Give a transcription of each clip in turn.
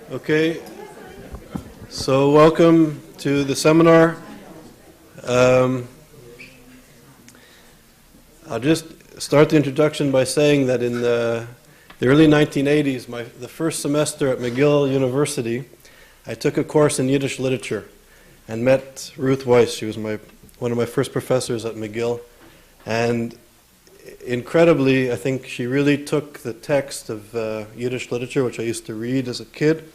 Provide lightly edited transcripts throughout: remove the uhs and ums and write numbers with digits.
Okay, so welcome to the seminar. I'll just start the introduction by saying that in the early 1980s, the first semester at McGill University, I took a course in Yiddish literature and met Ruth Wisse. She was one of my first professors at McGill, and incredibly, I think she really took the text of Yiddish literature, which I used to read as a kid,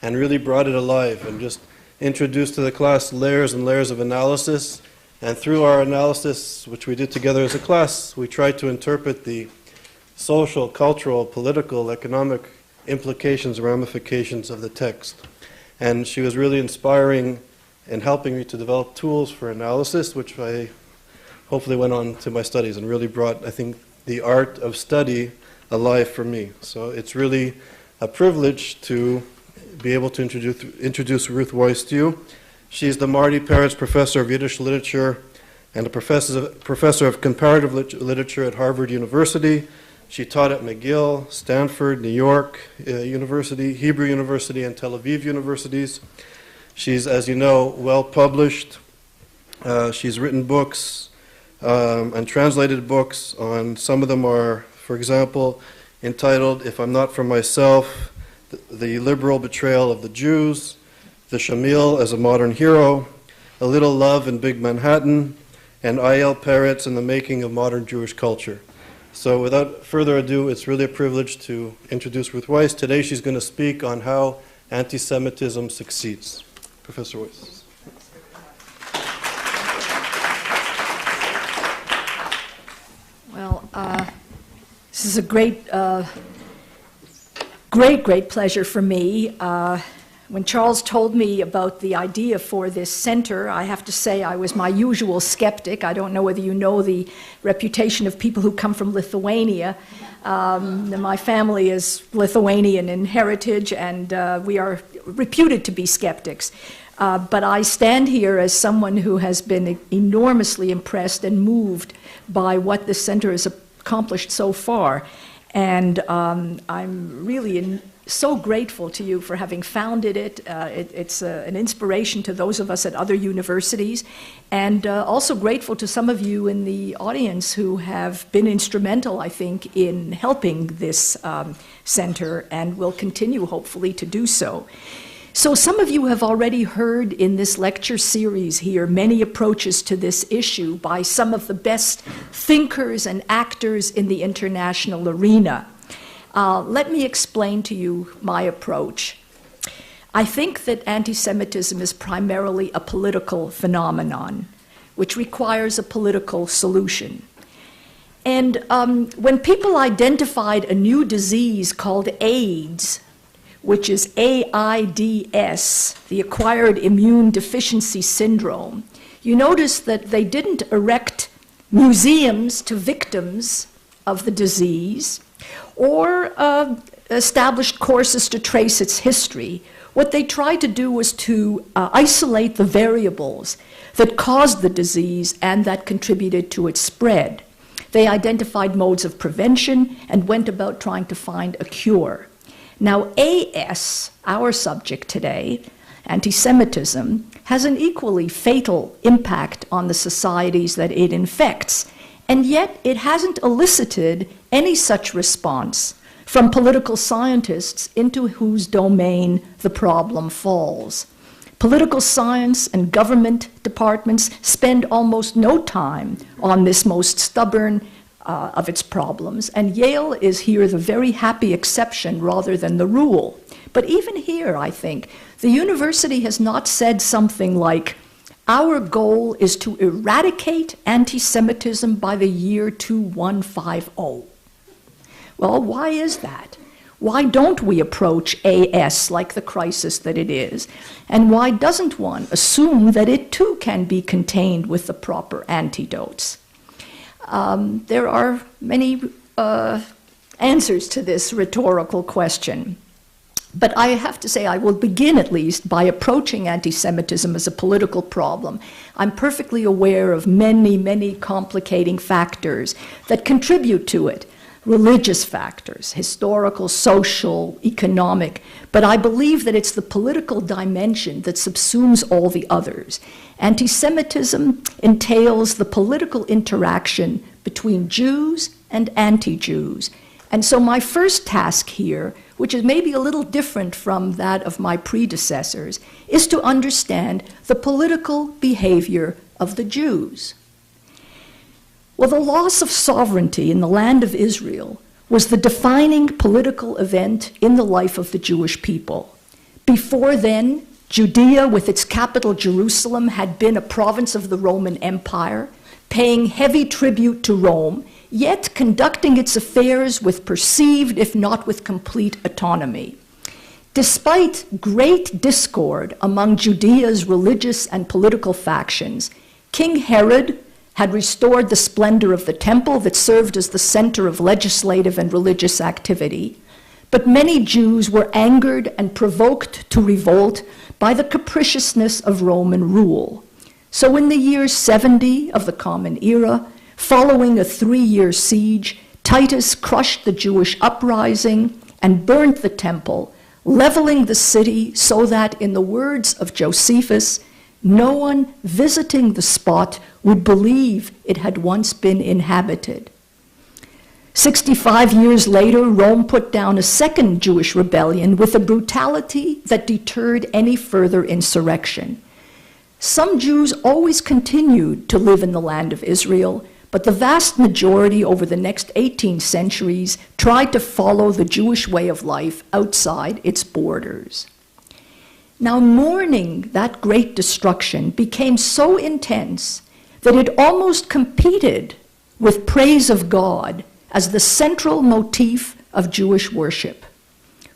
and really brought it alive and just introduced to the class layers and layers of analysis. And through our analysis, which we did together as a class, we tried to interpret the social, cultural, political, economic implications, ramifications of the text. And she was really inspiring in helping me to develop tools for analysis, which I hopefully went on to my studies and really brought, I think, the art of study alive for me. So it's really a privilege to be able to introduce Ruth Wisse to you. She's the Marty Peretz Professor of Yiddish Literature and a professor of Comparative Literature at Harvard University. She taught at McGill, Stanford, New York University, Hebrew University, and Tel Aviv universities. She's, as you know, well published. She's written books and translated books on, some of them are, for example, entitled If I'm Not For Myself, The Liberal Betrayal of the Jews, The Shamil as a Modern Hero, A Little Love in Big Manhattan, and I.L. Peretz and the Making of Modern Jewish Culture. So without further ado, it's really a privilege to introduce Ruth Wisse. Today she's going to speak on how anti-Semitism succeeds. Professor Wisse. Well, this is a great pleasure for me. When Charles told me about the idea for this center, I have to say I was my usual skeptic. I don't know whether you know the reputation of people who come from Lithuania. My family is Lithuanian in heritage, and we are reputed to be skeptics. But I stand here as someone who has been enormously impressed and moved by what the center has accomplished so far. And I'm really so grateful to you for having founded it. It's an inspiration to those of us at other universities, and also grateful to some of you in the audience who have been instrumental, I think, in helping this center and will continue, hopefully, to do so. So some of you have already heard in this lecture series here many approaches to this issue by some of the best thinkers and actors in the international arena. Let me explain to you my approach. I think that anti-Semitism is primarily a political phenomenon, which requires a political solution. And when people identified a new disease called AIDS, which is AIDS, the Acquired Immune Deficiency Syndrome, you notice that they didn't erect museums to victims of the disease or established courses to trace its history. What they tried to do was to isolate the variables that caused the disease and that contributed to its spread. They identified modes of prevention and went about trying to find a cure. Now, AS, our subject today, anti-Semitism, has an equally fatal impact on the societies that it infects, and yet it hasn't elicited any such response from political scientists into whose domain the problem falls. Political science and government departments spend almost no time on this most stubborn of its problems, and Yale is here the very happy exception rather than the rule. But even here, I think, the university has not said something like, our goal is to eradicate anti-Semitism by the year 2150. Well, why is that? Why don't we approach AS like the crisis that it is? And why doesn't one assume that it too can be contained with the proper antidotes? There are many answers to this rhetorical question. But I have to say I will begin at least by approaching anti-Semitism as a political problem. I'm perfectly aware of many, many complicating factors that contribute to it. religious factors, historical, social, economic, but I believe that it's the political dimension that subsumes all the others. Anti-Semitism entails the political interaction between Jews and anti-Jews. And so my first task here, which is maybe a little different from that of my predecessors, is to understand the political behavior of the Jews. Well, the loss of sovereignty in the land of Israel was the defining political event in the life of the Jewish people. Before then, Judea, with its capital Jerusalem, had been a province of the Roman Empire, paying heavy tribute to Rome, yet conducting its affairs with perceived, if not with complete, autonomy. Despite great discord among Judea's religious and political factions, King Herod had restored the splendor of the temple that served as the center of legislative and religious activity. But many Jews were angered and provoked to revolt by the capriciousness of Roman rule. So in the year 70 of the Common Era, following a 3-year siege, Titus crushed the Jewish uprising and burnt the temple, leveling the city so that, in the words of Josephus, no one visiting the spot would believe it had once been inhabited. 65 years later, Rome put down a second Jewish rebellion with a brutality that deterred any further insurrection. Some Jews always continued to live in the land of Israel, but the vast majority over the next 18 centuries tried to follow the Jewish way of life outside its borders. Now, mourning that great destruction became so intense that it almost competed with praise of God as the central motif of Jewish worship.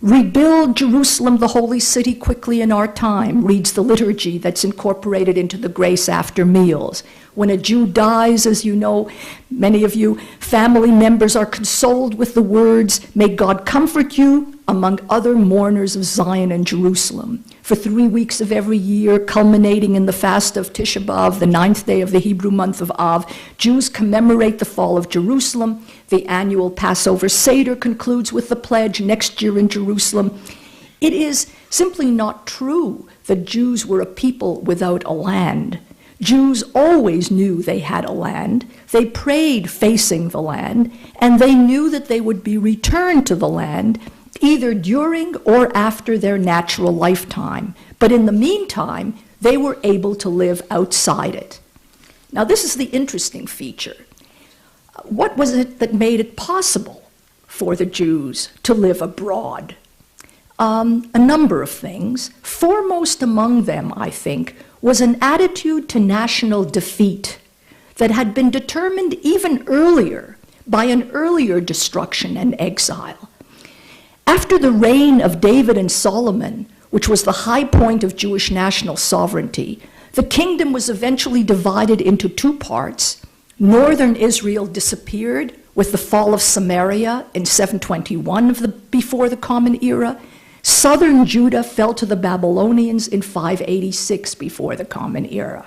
Rebuild Jerusalem, the holy city, quickly in our time, reads the liturgy that's incorporated into the grace after meals. When a Jew dies, as you know, many of you, family members are consoled with the words, "May God comfort you," among other mourners of Zion and Jerusalem. For 3 weeks of every year, culminating in the fast of Tisha B'Av, the 9th day of the Hebrew month of Av, Jews commemorate the fall of Jerusalem. The annual Passover Seder concludes with the pledge, "Next year in Jerusalem." It is simply not true that Jews were a people without a land. Jews always knew they had a land. They prayed facing the land, and they knew that they would be returned to the land either during or after their natural lifetime. But in the meantime, they were able to live outside it. Now, this is the interesting feature. What was it that made it possible for the Jews to live abroad? A number of things. Foremost among them, I think, was an attitude to national defeat that had been determined even earlier by an earlier destruction and exile. After the reign of David and Solomon, which was the high point of Jewish national sovereignty, the kingdom was eventually divided into 2 parts. Northern Israel disappeared with the fall of Samaria in 721 before the Common Era. Southern Judah fell to the Babylonians in 586 before the Common Era.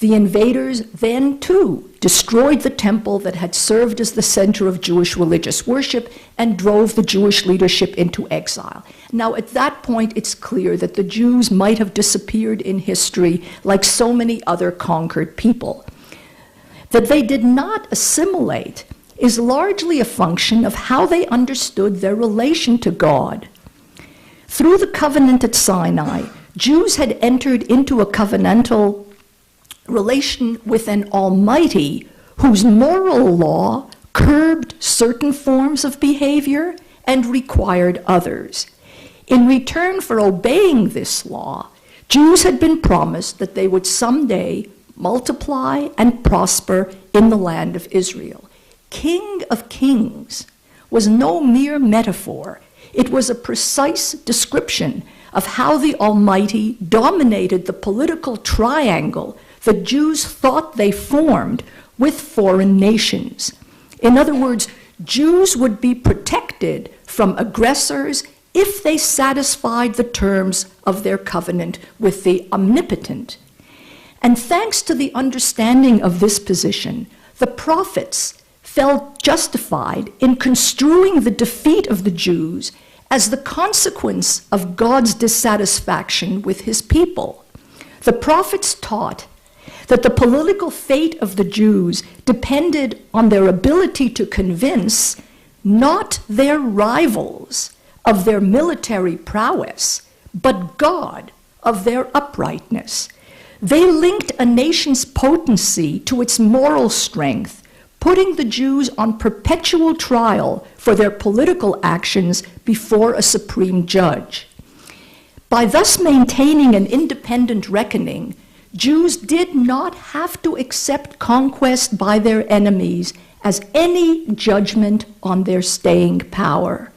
The invaders then, too, destroyed the temple that had served as the center of Jewish religious worship and drove the Jewish leadership into exile. Now, at that point, it's clear that the Jews might have disappeared in history like so many other conquered people. That they did not assimilate is largely a function of how they understood their relation to God. Through the covenant at Sinai, Jews had entered into a covenantal relation with an Almighty whose moral law curbed certain forms of behavior and required others. In return for obeying this law, Jews had been promised that they would someday multiply and prosper in the land of Israel. King of Kings was no mere metaphor. It was a precise description of how the Almighty dominated the political triangle the Jews thought they formed with foreign nations. In other words, Jews would be protected from aggressors if they satisfied the terms of their covenant with the Omnipotent. And thanks to the understanding of this position, the prophets felt justified in construing the defeat of the Jews as the consequence of God's dissatisfaction with his people. The prophets taught that the political fate of the Jews depended on their ability to convince not their rivals of their military prowess, but God of their uprightness. They linked a nation's potency to its moral strength, putting the Jews on perpetual trial for their political actions before a supreme judge. By thus maintaining an independent reckoning, Jews did not have to accept conquest by their enemies as any judgment on their staying power.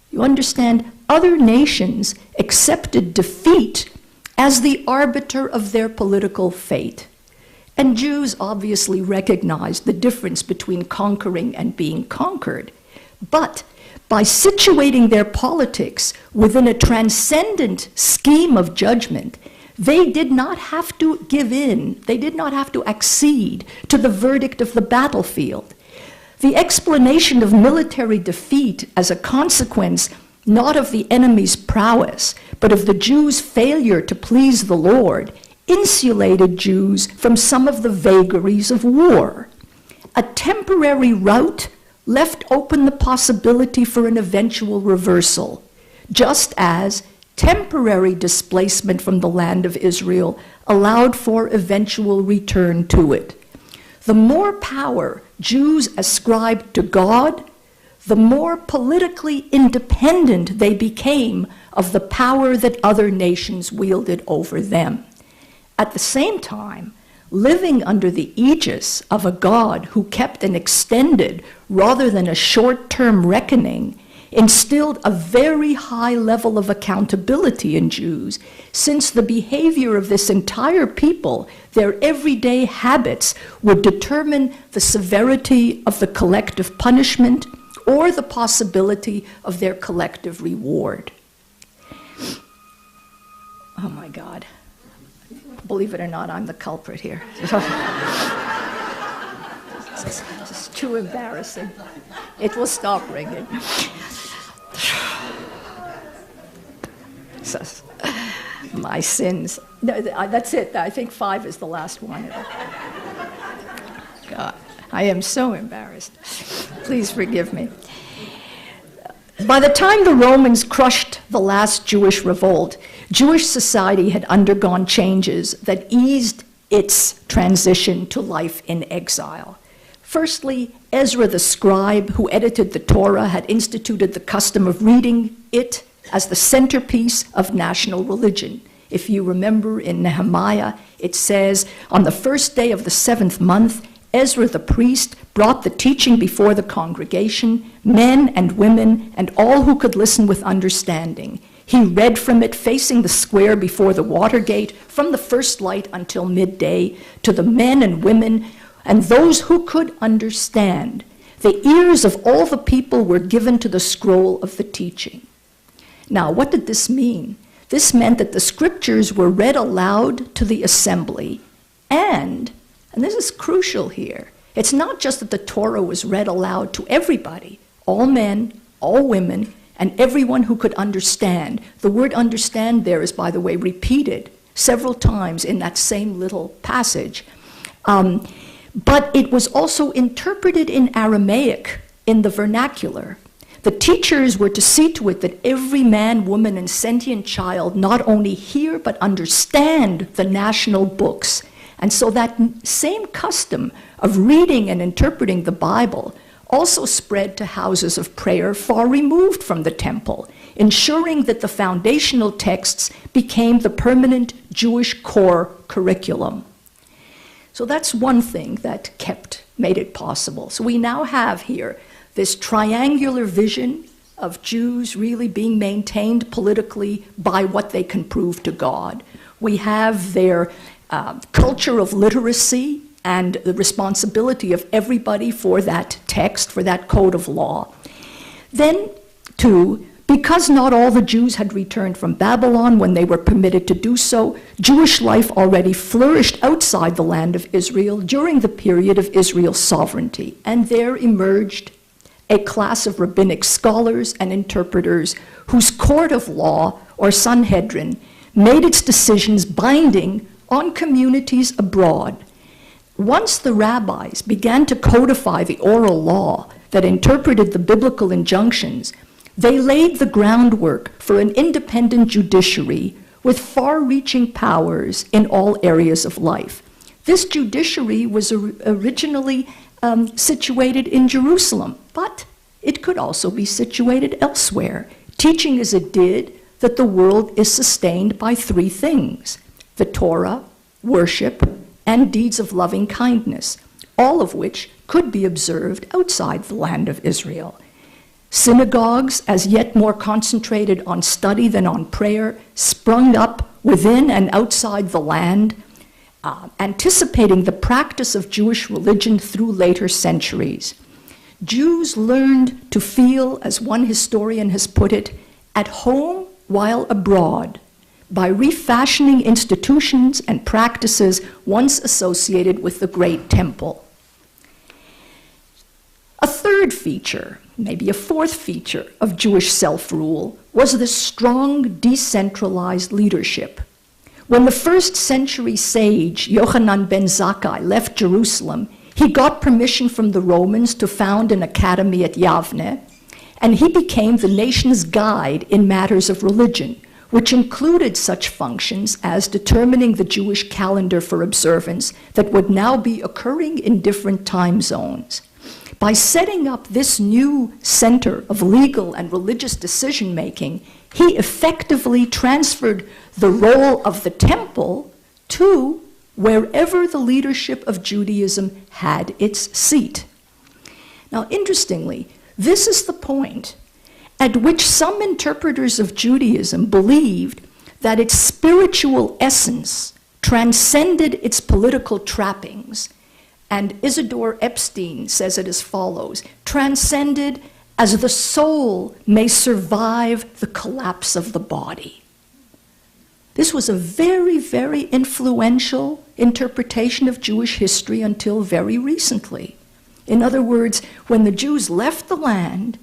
You understand, other nations accepted defeat as the arbiter of their political fate. And Jews obviously recognized the difference between conquering and being conquered. But by situating their politics within a transcendent scheme of judgment, they did not have to give in, they did not have to accede to the verdict of the battlefield. The explanation of military defeat as a consequence not of the enemy's prowess, but of the Jews' failure to please the Lord, insulated Jews from some of the vagaries of war. A temporary rout left open the possibility for an eventual reversal, just as temporary displacement from the land of Israel allowed for eventual return to it. The more power Jews ascribed to God, the more politically independent they became of the power that other nations wielded over them. At the same time, living under the aegis of a God who kept an extended rather than a short-term reckoning instilled a very high level of accountability in Jews, since the behavior of this entire people, their everyday habits, would determine the severity of the collective punishment or the possibility of their collective reward. Oh my God. Believe it or not, I'm the culprit here. It's just too embarrassing. It will stop ringing. My sins. No, that's it. I think 5 is the last one. God, I am so embarrassed. Please forgive me. By the time the Romans crushed the last Jewish revolt, Jewish society had undergone changes that eased its transition to life in exile. Firstly, Ezra the scribe, who edited the Torah, had instituted the custom of reading it as the centerpiece of national religion. If you remember in Nehemiah, it says, on the first day of the 7th month, Ezra the priest brought the teaching before the congregation, men and women, and all who could listen with understanding. He read from it facing the square before the water gate from the first light until midday to the men and women and those who could understand. The ears of all the people were given to the scroll of the teaching. Now, what did this mean? This meant that the scriptures were read aloud to the assembly, and this is crucial here, it's not just that the Torah was read aloud to everybody, all men, all women, and everyone who could understand. The word understand there is, by the way, repeated several times in that same little passage. But it was also interpreted in Aramaic, in the vernacular. The teachers were to see to it that every man, woman, and sentient child not only hear but understand the national books. And so that same custom of reading and interpreting the Bible also spread to houses of prayer far removed from the temple, ensuring that the foundational texts became the permanent Jewish core curriculum. So that's one thing that made it possible. So we now have here this triangular vision of Jews really being maintained politically by what they can prove to God. We have their culture of literacy and the responsibility of everybody for that text, for that code of law. Then, too, Because not all the Jews had returned from Babylon when they were permitted to do so, Jewish life already flourished outside the land of Israel during the period of Israel's sovereignty, and there emerged a class of rabbinic scholars and interpreters whose court of law, or Sanhedrin, made its decisions binding on communities abroad. Once the rabbis began to codify the oral law that interpreted the biblical injunctions, they laid the groundwork for an independent judiciary with far-reaching powers in all areas of life. This judiciary was originally situated in Jerusalem, but it could also be situated elsewhere, teaching as it did that the world is sustained by three things: the Torah, worship, and deeds of loving kindness, all of which could be observed outside the land of Israel. Synagogues, as yet more concentrated on study than on prayer, sprung up within and outside the land, anticipating the practice of Jewish religion through later centuries. Jews learned to feel, as one historian has put it, at home while abroad, by refashioning institutions and practices once associated with the Great Temple. A third feature, maybe a fourth feature, of Jewish self-rule was the strong decentralized leadership. When the first century sage Yochanan ben Zakkai left Jerusalem, he got permission from the Romans to found an academy at Yavne, and he became the nation's guide in matters of religion, which included such functions as determining the Jewish calendar for observance that would now be occurring in different time zones. By setting up this new center of legal and religious decision-making, he effectively transferred the role of the temple to wherever the leadership of Judaism had its seat. Now, interestingly, this is the point at which some interpreters of Judaism believed that its spiritual essence transcended its political trappings. And Isidore Epstein says it as follows: transcended as the soul may survive the collapse of the body. This was a very, very influential interpretation of Jewish history until very recently. In other words, when the Jews left the land,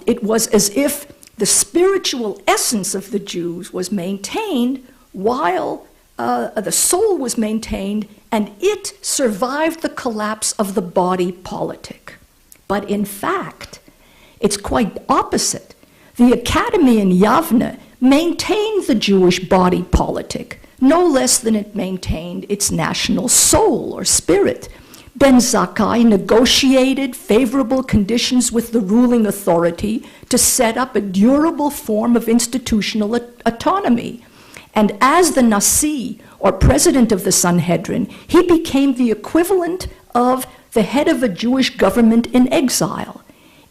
it was as if the spiritual essence of the Jews was maintained while the soul was maintained, and it survived the collapse of the body politic. But in fact, it's quite opposite. The academy in Yavne maintained the Jewish body politic, no less than it maintained its national soul or spirit. Ben Zakkai negotiated favorable conditions with the ruling authority to set up a durable form of institutional autonomy. And as the Nasi, or president of the Sanhedrin, he became the equivalent of the head of a Jewish government in exile.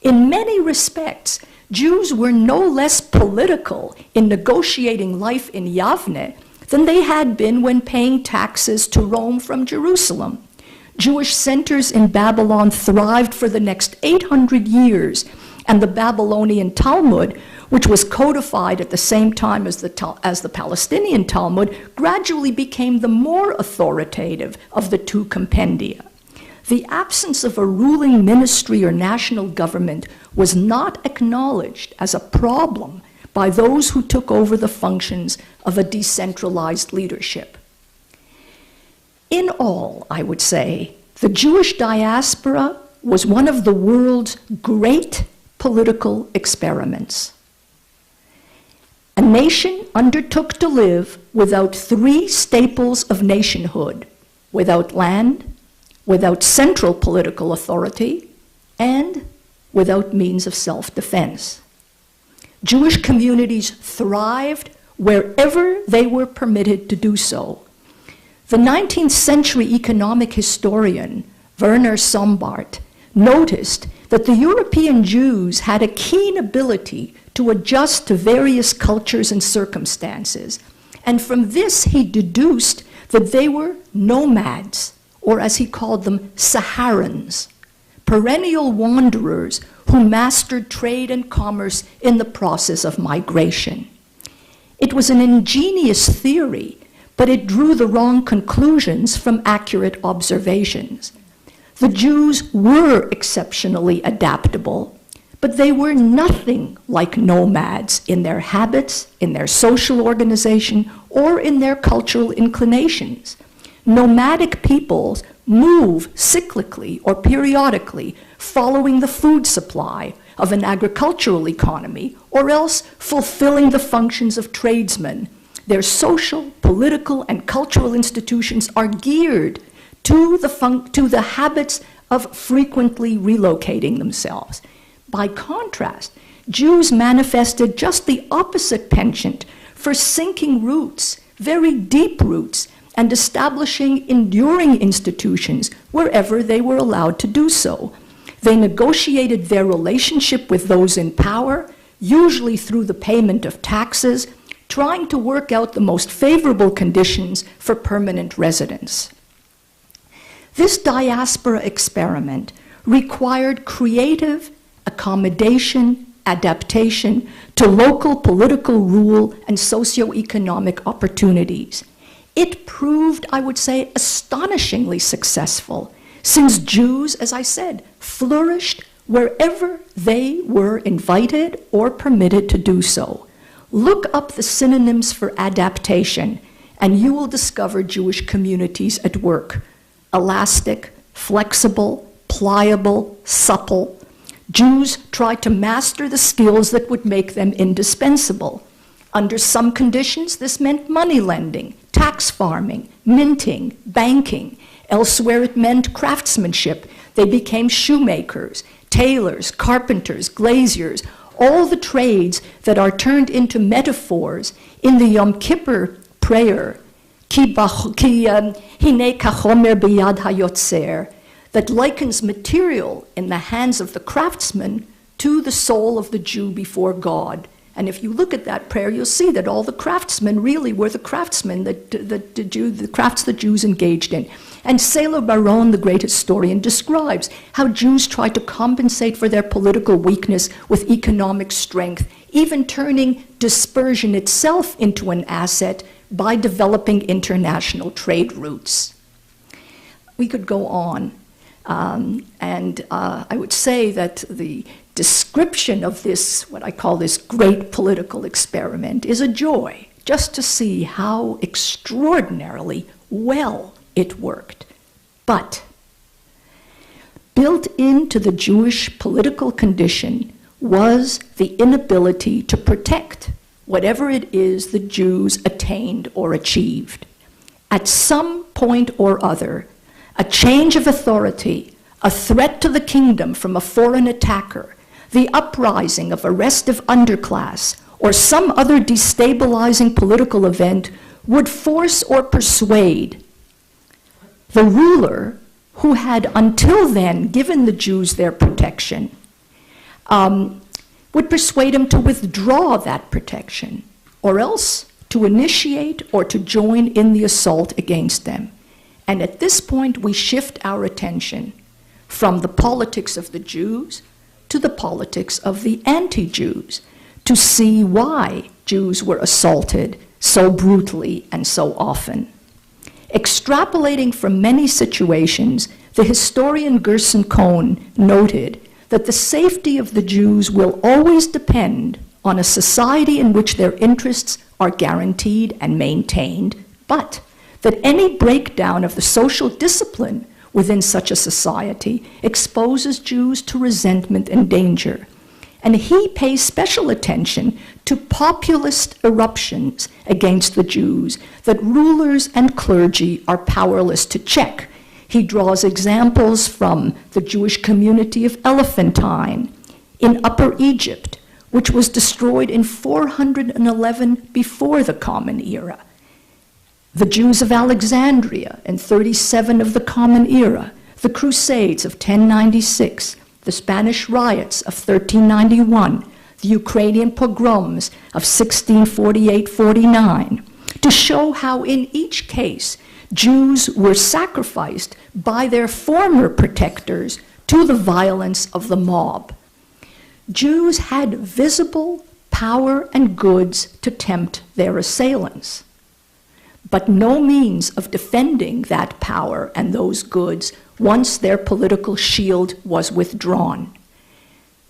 In many respects, Jews were no less political in negotiating life in Yavne than they had been when paying taxes to Rome from Jerusalem. Jewish centers in Babylon thrived for the next 800 years, and the Babylonian Talmud, which was codified at the same time as the Palestinian Talmud, gradually became the more authoritative of the two compendia. The absence of a ruling ministry or national government was not acknowledged as a problem by those who took over the functions of a decentralized leadership. In all, I would say, the Jewish diaspora was one of the world's great political experiments. A nation undertook to live without three staples of nationhood: without land, without central political authority, and without means of self-defense. Jewish communities thrived wherever they were permitted to do so. The 19th century economic historian Werner Sombart noticed that the European Jews had a keen ability to adjust to various cultures and circumstances, and from this he deduced that they were nomads, or as he called them, Saharans, perennial wanderers who mastered trade and commerce in the process of migration. It was an ingenious theory, but it drew the wrong conclusions from accurate observations. The Jews were exceptionally adaptable, but they were nothing like nomads in their habits, in their social organization, or in their cultural inclinations. Nomadic peoples move cyclically or periodically, following the food supply of an agricultural economy, or else fulfilling the functions of tradesmen. Their social, political, and cultural institutions are geared to the habits of frequently relocating themselves. By contrast, Jews manifested just the opposite penchant for sinking roots, very deep roots, and establishing enduring institutions wherever they were allowed to do so. They negotiated their relationship with those in power, usually through the payment of taxes, trying to work out the most favorable conditions for permanent residence. This diaspora experiment required creative accommodation, adaptation to local political rule and socioeconomic opportunities. It proved, I would say, astonishingly successful, since Jews, as I said, flourished wherever they were invited or permitted to do so. Look up the synonyms for adaptation, and you will discover Jewish communities at work. Elastic, flexible, pliable, supple. Jews tried to master the skills that would make them indispensable. Under some conditions, this meant money lending, tax farming, minting, banking. Elsewhere, it meant craftsmanship. They became shoemakers, tailors, carpenters, glaziers, all the trades that are turned into metaphors in the Yom Kippur prayer, Ki hine kachomer biyad hayotzer, that likens material in the hands of the craftsman to the soul of the Jew before God. And if you look at that prayer, you'll see that all the craftsmen really were the craftsmen the crafts the Jews engaged in. And Sela Baron, the great historian, describes how Jews tried to compensate for their political weakness with economic strength, even turning dispersion itself into an asset by developing international trade routes. We could go on. I would say that the description of this, what I call this great political experiment, is a joy, just to see how extraordinarily well it worked. But built into the Jewish political condition was the inability to protect whatever it is the Jews attained or achieved. At some point or other, a change of authority, a threat to the kingdom from a foreign attacker, the uprising of a restive underclass, or some other destabilizing political event would force or persuade the ruler who had until then given the Jews their protection, would persuade him to withdraw that protection, or else to initiate or to join in the assault against them. And at this point, we shift our attention from the politics of the Jews to the politics of the anti-Jews, to see why Jews were assaulted so brutally and so often. Extrapolating from many situations, the historian Gerson Cohn noted that the safety of the Jews will always depend on a society in which their interests are guaranteed and maintained, but that any breakdown of the social discipline within such a society exposes Jews to resentment and danger. And he pays special attention to populist eruptions against the Jews that rulers and clergy are powerless to check. He draws examples from the Jewish community of Elephantine in Upper Egypt, which was destroyed in 411 before the Common Era. The Jews of Alexandria in 37 of the Common Era, the Crusades of 1096, the Spanish riots of 1391, the Ukrainian pogroms of 1648-49, to show how in each case Jews were sacrificed by their former protectors to the violence of the mob. Jews had visible power and goods to tempt their assailants, but no means of defending that power and those goods once their political shield was withdrawn.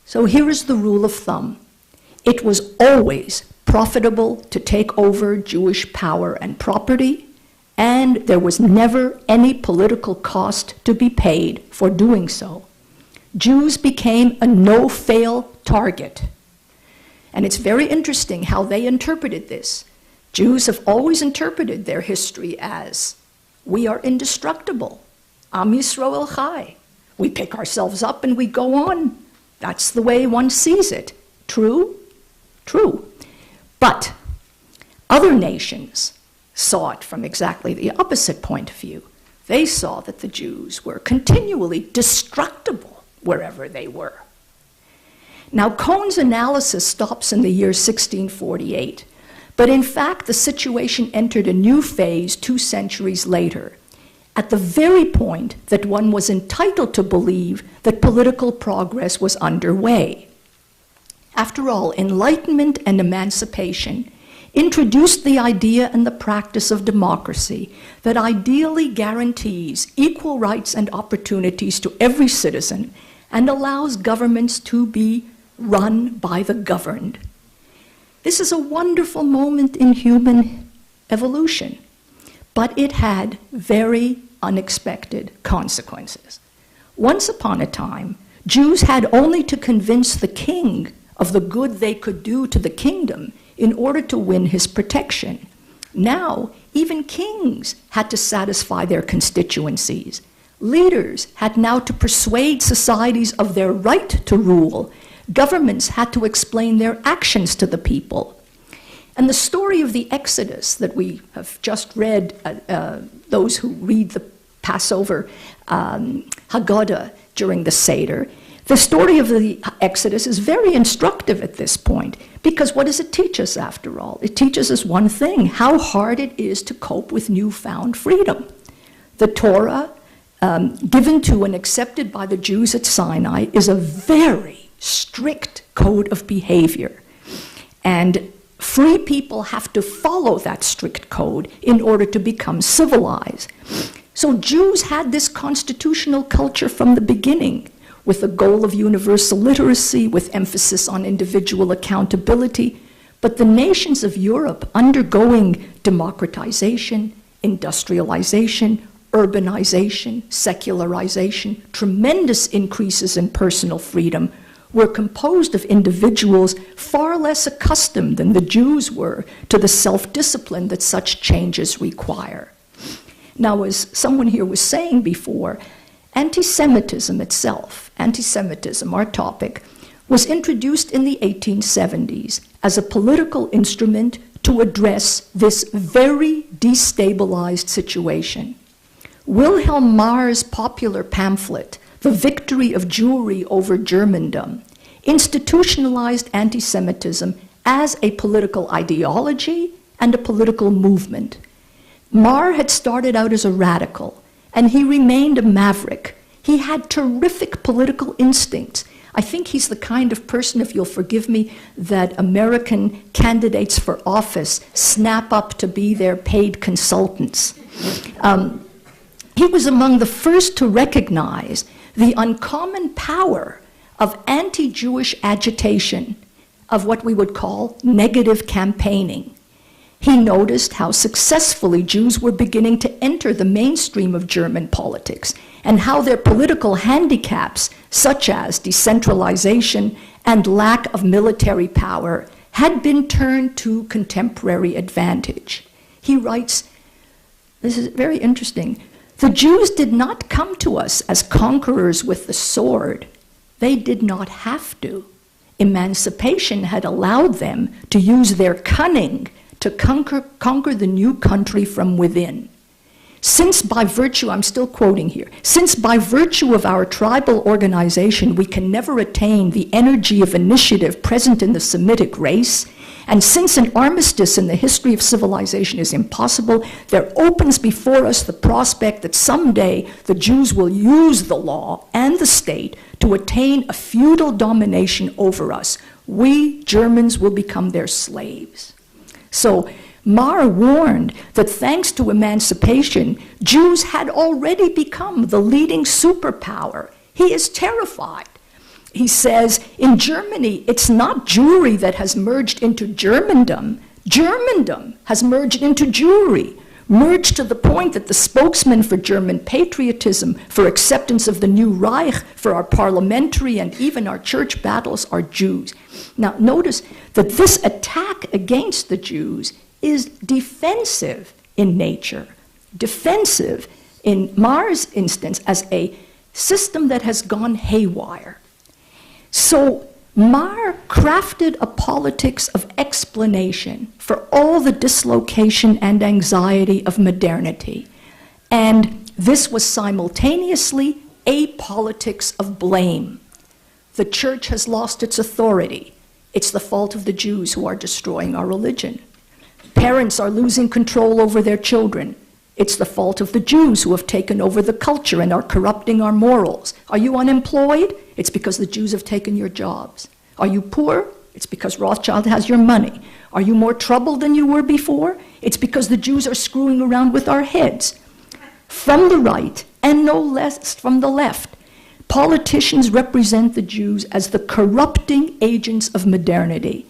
So here is the rule of thumb. It was always profitable to take over Jewish power and property, and there was never any political cost to be paid for doing so. Jews became a no-fail target. And it's very interesting how they interpreted this. Jews have always interpreted their history as, we are indestructible. Am Yisrael Chai. We pick ourselves up and we go on. That's the way one sees it. True? True. But other nations saw it from exactly the opposite point of view. They saw that the Jews were continually destructible wherever they were. Now, Cohn's analysis stops in the year 1648, but in fact, the situation entered a new phase 2 centuries later, at the very point that one was entitled to believe that political progress was underway. After all, Enlightenment and emancipation introduced the idea and the practice of democracy that ideally guarantees equal rights and opportunities to every citizen and allows governments to be run by the governed. This is a wonderful moment in human evolution, but it had very unexpected consequences. Once upon a time, Jews had only to convince the king of the good they could do to the kingdom in order to win his protection. Now, even kings had to satisfy their constituencies. Leaders had now to persuade societies of their right to rule. Governments had to explain their actions to the people. And the story of the Exodus that we have just read, those who read the Passover Haggadah during the Seder, the story of the Exodus is very instructive at this point, because what does it teach us after all? It teaches us one thing, how hard it is to cope with newfound freedom. The Torah, given to and accepted by the Jews at Sinai, is a very strict code of behavior. And free people have to follow that strict code in order to become civilized. So Jews had this constitutional culture from the beginning, with the goal of universal literacy, with emphasis on individual accountability. But the nations of Europe, undergoing democratization, industrialization, urbanization, secularization, tremendous increases in personal freedom, were composed of individuals far less accustomed than the Jews were to the self-discipline that such changes require. Now, as someone here was saying before, anti-Semitism itself, anti-Semitism, our topic, was introduced in the 1870s as a political instrument to address this very destabilized situation. Wilhelm Marr's popular pamphlet, The Victory of Jewry over Germandom, institutionalized anti-Semitism as a political ideology and a political movement. Marr had started out as a radical, and he remained a maverick. He had terrific political instincts. I think he's the kind of person, if you'll forgive me, that American candidates for office snap up to be their paid consultants. He was among the first to recognize the uncommon power of anti-Jewish agitation, of what we would call negative campaigning. He noticed how successfully Jews were beginning to enter the mainstream of German politics, and how their political handicaps, such as decentralization and lack of military power, had been turned to contemporary advantage. He writes, this is very interesting, "The Jews did not come to us as conquerors with the sword. They did not have to. Emancipation had allowed them to use their cunning to conquer the new country from within. Since by virtue," I'm still quoting here, "since by virtue of our tribal organization we can never attain the energy of initiative present in the Semitic race, And since an armistice in the history of civilization is impossible, there opens before us the prospect that someday the Jews will use the law and the state to attain a feudal domination over us. We, Germans, will become their slaves. So Marr warned that thanks to emancipation, Jews had already become the leading superpower. He is terrified. He says, in Germany, it's not Jewry that has merged into Germandom. Germandom has merged into Jewry, merged to the point that the spokesman for German patriotism, for acceptance of the new Reich, for our parliamentary and even our church battles are Jews. Now, notice that this attack against the Jews is defensive in nature, defensive in Marr's instance as a system that has gone haywire. So Marr crafted a politics of explanation for all the dislocation and anxiety of modernity. And this was simultaneously a politics of blame. The church has lost its authority. It's the fault of the Jews who are destroying our religion. Parents are losing control over their children. It's the fault of the Jews who have taken over the culture and are corrupting our morals. Are you unemployed? It's because the Jews have taken your jobs. Are you poor? It's because Rothschild has your money. Are you more troubled than you were before? It's because the Jews are screwing around with our heads. From the right, and no less from the left, politicians represent the Jews as the corrupting agents of modernity.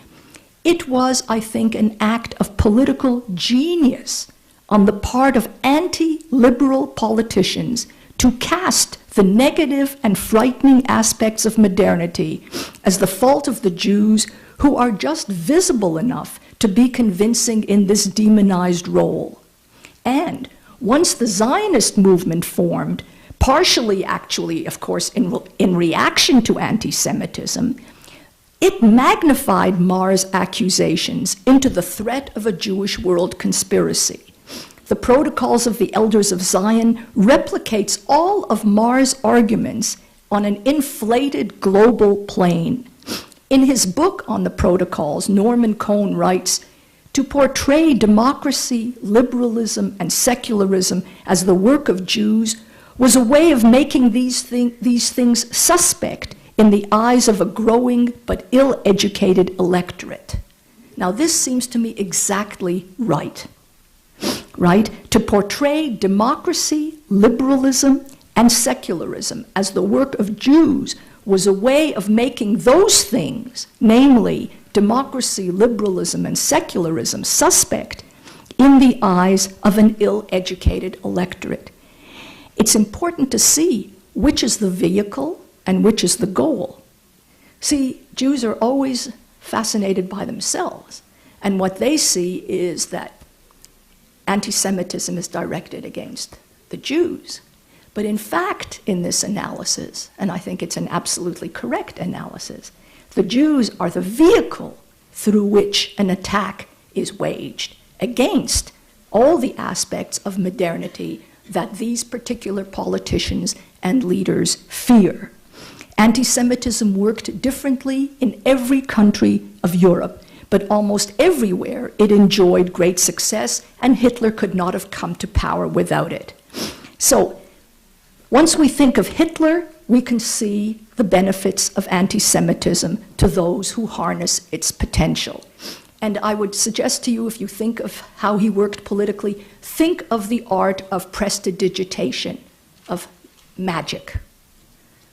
It was, I think, an act of political genius on the part of anti-liberal politicians to cast the negative and frightening aspects of modernity as the fault of the Jews, who are just visible enough to be convincing in this demonized role. And once the Zionist movement formed, partially actually, of course, in reaction to anti-Semitism, it magnified Marr's accusations into the threat of a Jewish world conspiracy. The Protocols of the Elders of Zion replicates all of Marr's arguments on an inflated global plane. In his book on the Protocols, Norman Cohn writes, to portray democracy, liberalism, and secularism as the work of Jews was a way of making these things suspect in the eyes of a growing but ill-educated electorate. Now, this seems to me exactly right? To portray democracy, liberalism, and secularism as the work of Jews was a way of making those things, namely democracy, liberalism, and secularism, suspect in the eyes of an ill-educated electorate. It's important to see which is the vehicle and which is the goal. See, Jews are always fascinated by themselves, and what they see is that anti-Semitism is directed against the Jews. But in fact, in this analysis, and I think it's an absolutely correct analysis, the Jews are the vehicle through which an attack is waged against all the aspects of modernity that these particular politicians and leaders fear. Anti-Semitism worked differently in every country of Europe, but almost everywhere it enjoyed great success, and Hitler could not have come to power without it. So once we think of Hitler, we can see the benefits of anti-Semitism to those who harness its potential. And I would suggest to you, if you think of how he worked politically, think of the art of prestidigitation, of magic.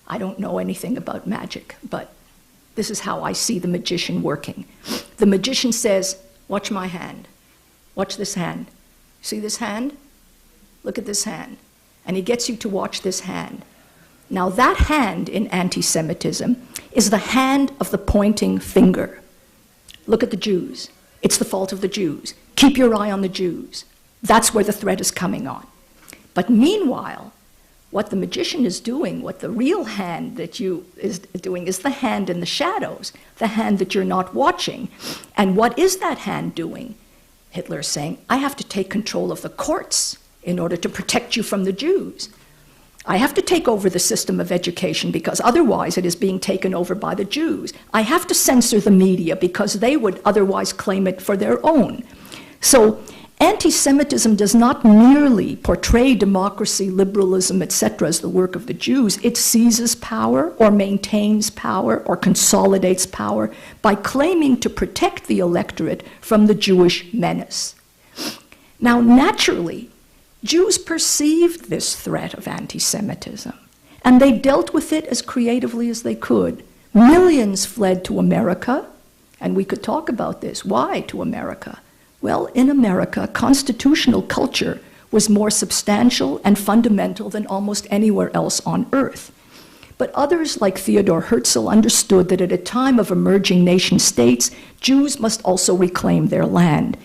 I don't know anything about magic, but this is how I see the magician working. The magician says, watch my hand. Watch this hand. See this hand? Look at this hand. And he gets you to watch this hand. Now that hand in anti-Semitism is the hand of the pointing finger. Look at the Jews. It's the fault of the Jews. Keep your eye on the Jews. That's where the threat is coming on. But meanwhile, what the magician is doing, what the real hand that is doing, is the hand in the shadows, the hand that you're not watching. And what is that hand doing? Hitler is saying, I have to take control of the courts in order to protect you from the Jews. I have to take over the system of education because otherwise it is being taken over by the Jews. I have to censor the media because they would otherwise claim it for their own. So anti-Semitism does not merely portray democracy, liberalism, etc. as the work of the Jews. It seizes power or maintains power or consolidates power by claiming to protect the electorate from the Jewish menace. Now, naturally, Jews perceived this threat of anti-Semitism, and they dealt with it as creatively as they could. Millions fled to America, and we could talk about this. Why to America? Well, in America, constitutional culture was more substantial and fundamental than almost anywhere else on earth. But others, like Theodor Herzl, understood that at a time of emerging nation states, Jews must also reclaim their land.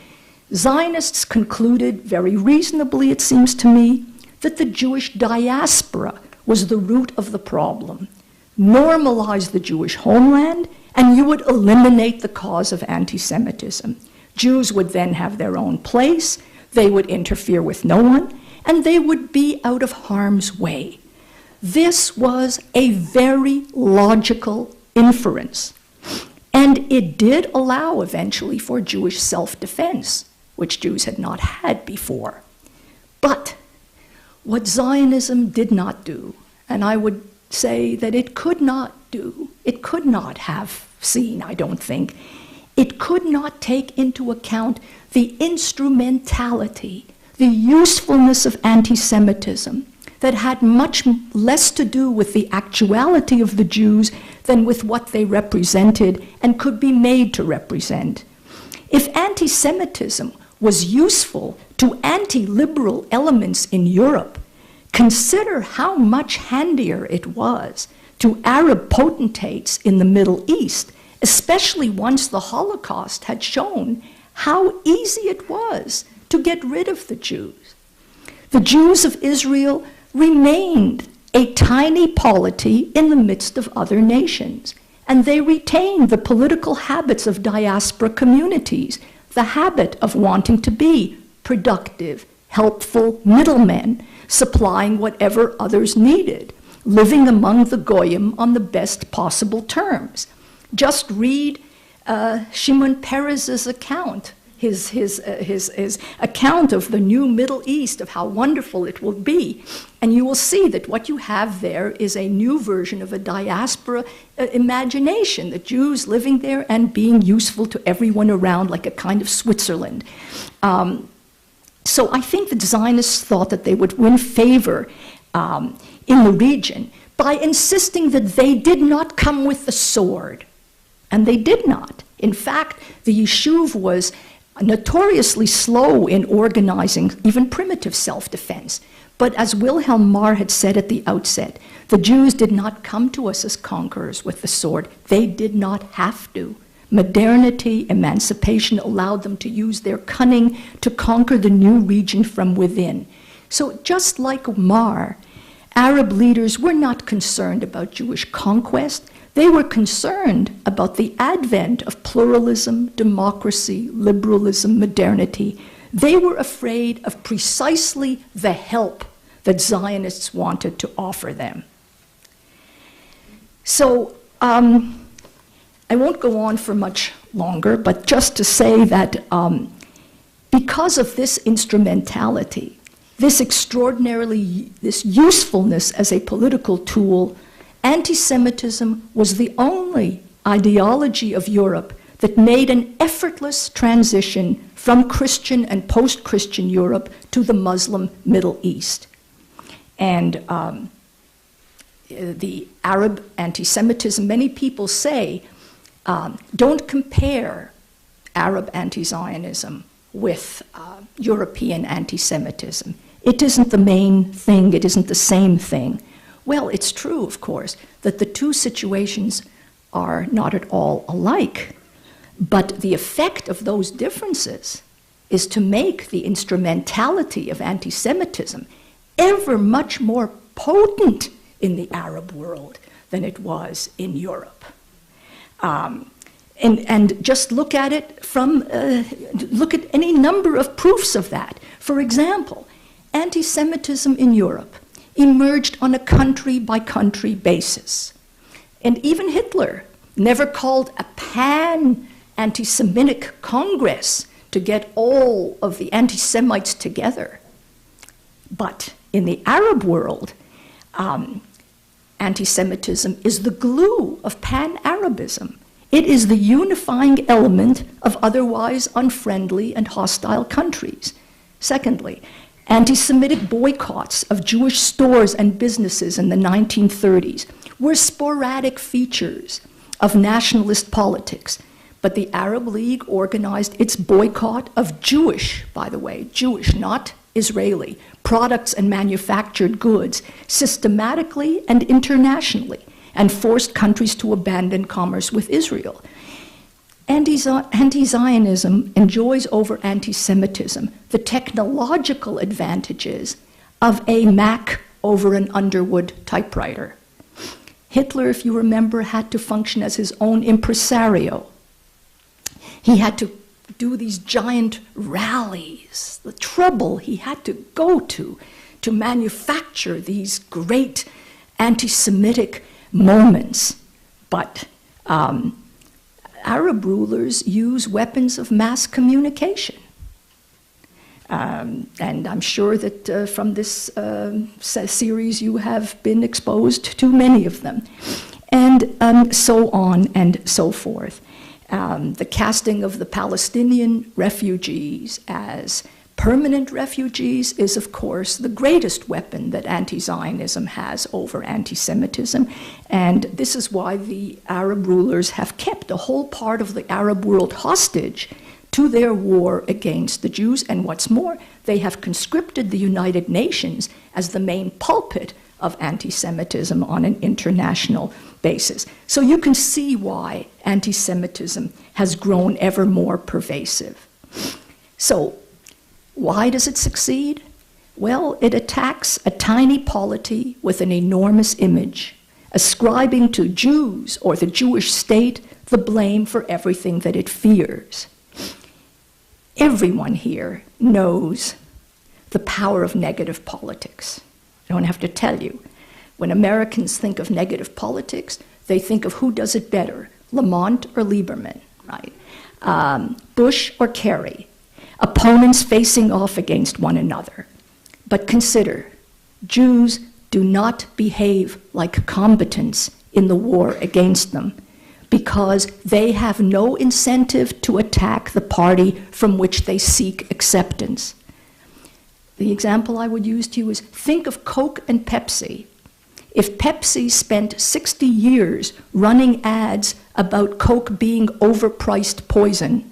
Zionists concluded, very reasonably it seems to me, that the Jewish diaspora was the root of the problem. Normalize the Jewish homeland, and you would eliminate the cause of anti-Semitism. Jews would then have their own place, they would interfere with no one, and they would be out of harm's way. This was a very logical inference, and it did allow eventually for Jewish self-defense, which Jews had not had before. But what Zionism did not do, and I would say that it could not do, it could not have seen, I don't think, it could not take into account the instrumentality, the usefulness of anti-Semitism that had much less to do with the actuality of the Jews than with what they represented and could be made to represent. If anti-Semitism was useful to anti-liberal elements in Europe, consider how much handier it was to Arab potentates in the Middle East, especially once the Holocaust had shown how easy it was to get rid of the Jews. The Jews of Israel remained a tiny polity in the midst of other nations, and they retained the political habits of diaspora communities, the habit of wanting to be productive, helpful middlemen, supplying whatever others needed, living among the Goyim on the best possible terms. Just read Shimon Peretz's account, his account of the new Middle East, of how wonderful it will be, and you will see that what you have there is a new version of a diaspora imagination, the Jews living there and being useful to everyone around, like a kind of Switzerland. So I think the Zionists thought that they would win favor in the region by insisting that they did not come with the sword. And they did not. In fact, the Yishuv was notoriously slow in organizing even primitive self-defense. But as Wilhelm Marr had said at the outset, the Jews did not come to us as conquerors with the sword. They did not have to. Modernity, emancipation allowed them to use their cunning to conquer the new region from within. So just like Marr, Arab leaders were not concerned about Jewish conquest. They were concerned about the advent of pluralism, democracy, liberalism, modernity. They were afraid of precisely the help that Zionists wanted to offer them. So I won't go on for much longer, but just to say that because of this instrumentality, this usefulness as a political tool, anti-Semitism was the only ideology of Europe that made an effortless transition from Christian and post-Christian Europe to the Muslim Middle East. And the Arab anti-Semitism, many people say, don't compare Arab anti-Zionism with European anti-Semitism. It isn't the main thing, it isn't the same thing. Well, it's true, of course, that the two situations are not at all alike, but the effect of those differences is to make the instrumentality of anti-Semitism ever much more potent in the Arab world than it was in Europe. And just look at it from, look at any number of proofs of that. For example, anti-Semitism in Europe, emerged on a country-by-country basis. And even Hitler never called a pan-anti-Semitic Congress to get all of the anti-Semites together. But in the Arab world, anti-Semitism is the glue of pan-Arabism. It is the unifying element of otherwise unfriendly and hostile countries. Secondly, anti-Semitic boycotts of Jewish stores and businesses in the 1930s were sporadic features of nationalist politics, but the Arab League organized its boycott of Jewish, by the way, Jewish, not Israeli, products and manufactured goods systematically and internationally, and forced countries to abandon commerce with Israel. Anti-Zionism enjoys over anti-Semitism the technological advantages of a Mac over an Underwood typewriter. Hitler, if you remember, had to function as his own impresario. He had to do these giant rallies, the trouble he had to go to manufacture these great anti-Semitic moments. But Arab rulers use weapons of mass communication. And I'm sure that from this series you have been exposed to many of them. And so on and so forth. The casting of the Palestinian refugees as permanent refugees is, of course, the greatest weapon that anti-Zionism has over anti-Semitism. And this is why the Arab rulers have kept a whole part of the Arab world hostage to their war against the Jews. And what's more, they have conscripted the United Nations as the main pulpit of anti-Semitism on an international basis. So you can see why anti-Semitism has grown ever more pervasive. So why does it succeed? Well, it attacks a tiny polity with an enormous image, ascribing to Jews or the Jewish state the blame for everything that it fears. Everyone here knows the power of negative politics. I don't have to tell you. When Americans think of negative politics, they think of who does it better, Lamont or Lieberman, right? Bush or Kerry, opponents facing off against one another. But consider, Jews do not behave like combatants in the war against them because they have no incentive to attack the party from which they seek acceptance. The example I would use to you is think of Coke and Pepsi. If Pepsi spent 60 years running ads about Coke being overpriced poison,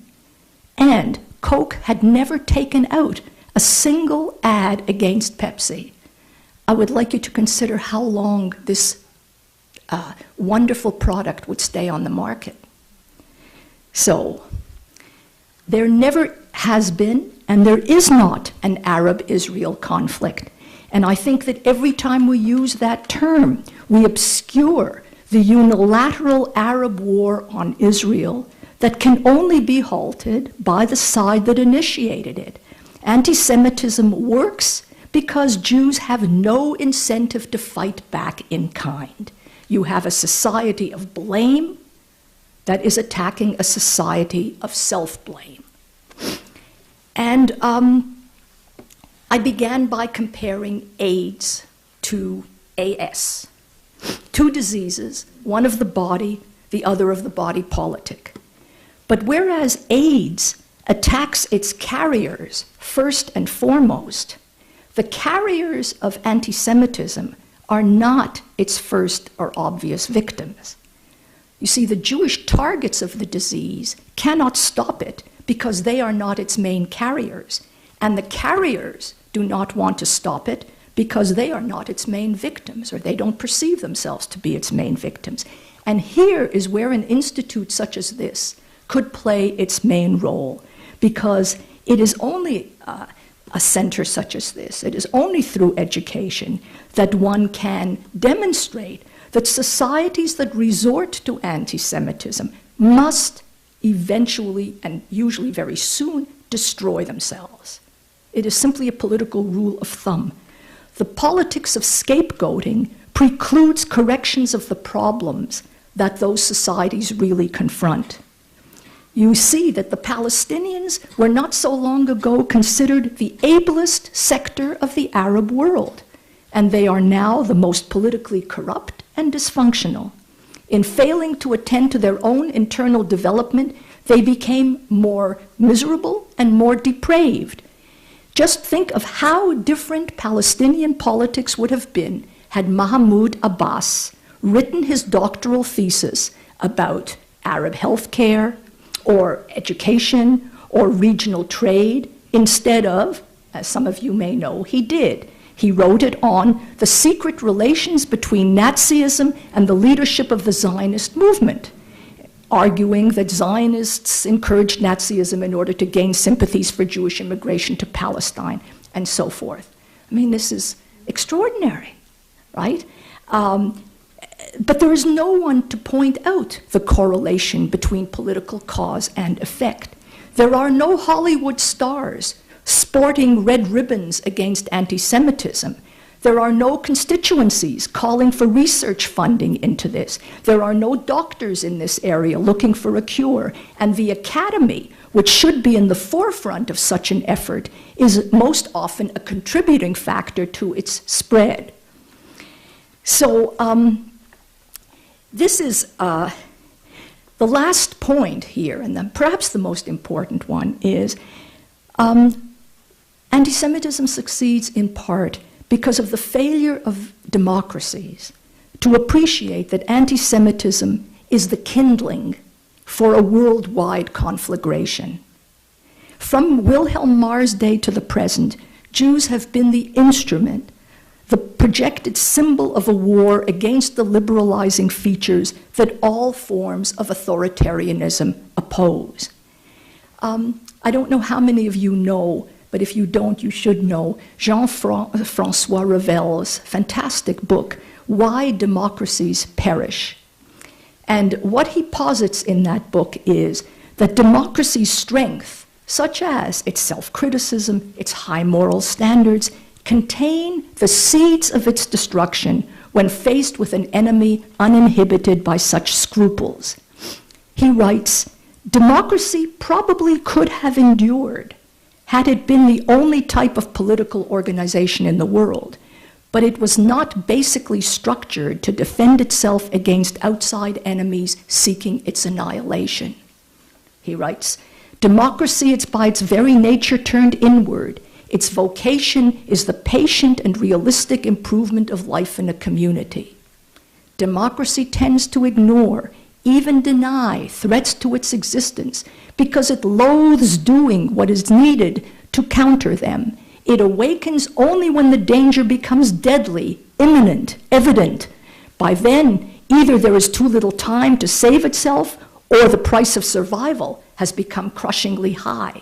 and Coke had never taken out a single ad against Pepsi, I would like you to consider how long this wonderful product would stay on the market. So, there never has been, and there is not, an Arab-Israel conflict. And I think that every time we use that term, we obscure the unilateral Arab war on Israel that can only be halted by the side that initiated it. Anti-Semitism works because Jews have no incentive to fight back in kind. You have a society of blame that is attacking a society of self-blame. And I began by comparing AIDS to AS. Two diseases, one of the body, the other of the body politic. But whereas AIDS attacks its carriers first and foremost, the carriers of anti-Semitism are not its first or obvious victims. You see, the Jewish targets of the disease cannot stop it because they are not its main carriers. And the carriers do not want to stop it because they are not its main victims, or they don't perceive themselves to be its main victims. And here is where an institute such as this could play its main role, because it is only a center such as this, it is only through education that one can demonstrate that societies that resort to anti-Semitism must eventually, and usually very soon, destroy themselves. It is simply a political rule of thumb. the politics of scapegoating precludes corrections of the problems that those societies really confront. You see that the Palestinians were not so long ago considered the ablest sector of the Arab world, and they are now the most politically corrupt and dysfunctional. In failing to attend to their own internal development, they became more miserable and more depraved. Just think of how different Palestinian politics would have been had Mahmoud Abbas written his doctoral thesis about Arab healthcare, or education, or regional trade, instead of, as some of you may know, he did. He wrote it on the secret relations between Nazism and the leadership of the Zionist movement, arguing that Zionists encouraged Nazism in order to gain sympathies for Jewish immigration to Palestine, and so forth. I mean, this is extraordinary, right? But there is no one to point out the correlation between political cause and effect. There are no Hollywood stars sporting red ribbons against anti-Semitism. There are no constituencies calling for research funding into this. There are no doctors in this area looking for a cure. And the academy, which should be in the forefront of such an effort, is most often a contributing factor to its spread. So this is the last point here, and then perhaps the most important one, is anti-Semitism succeeds in part because of the failure of democracies to appreciate that anti-Semitism is the kindling for a worldwide conflagration. From Wilhelm Marr's day to the present, Jews have been the instrument, the projected symbol of a war against the liberalizing features that all forms of authoritarianism oppose. I don't know how many of you know, but if you don't, you should know, Jean-François Revel's fantastic book, Why Democracies Perish. And what he posits in that book is that democracy's strength, such as its self-criticism, its high moral standards, contain the seeds of its destruction when faced with an enemy uninhibited by such scruples. He writes, democracy probably could have endured had it been the only type of political organization in the world, but it was not basically structured to defend itself against outside enemies seeking its annihilation. He writes, democracy is by its very nature turned inward. Its vocation is the patient and realistic improvement of life in a community. Democracy tends to ignore, even deny, threats to its existence because it loathes doing what is needed to counter them. It awakens only when the danger becomes deadly, imminent, evident. By then, either there is too little time to save itself or the price of survival has become crushingly high.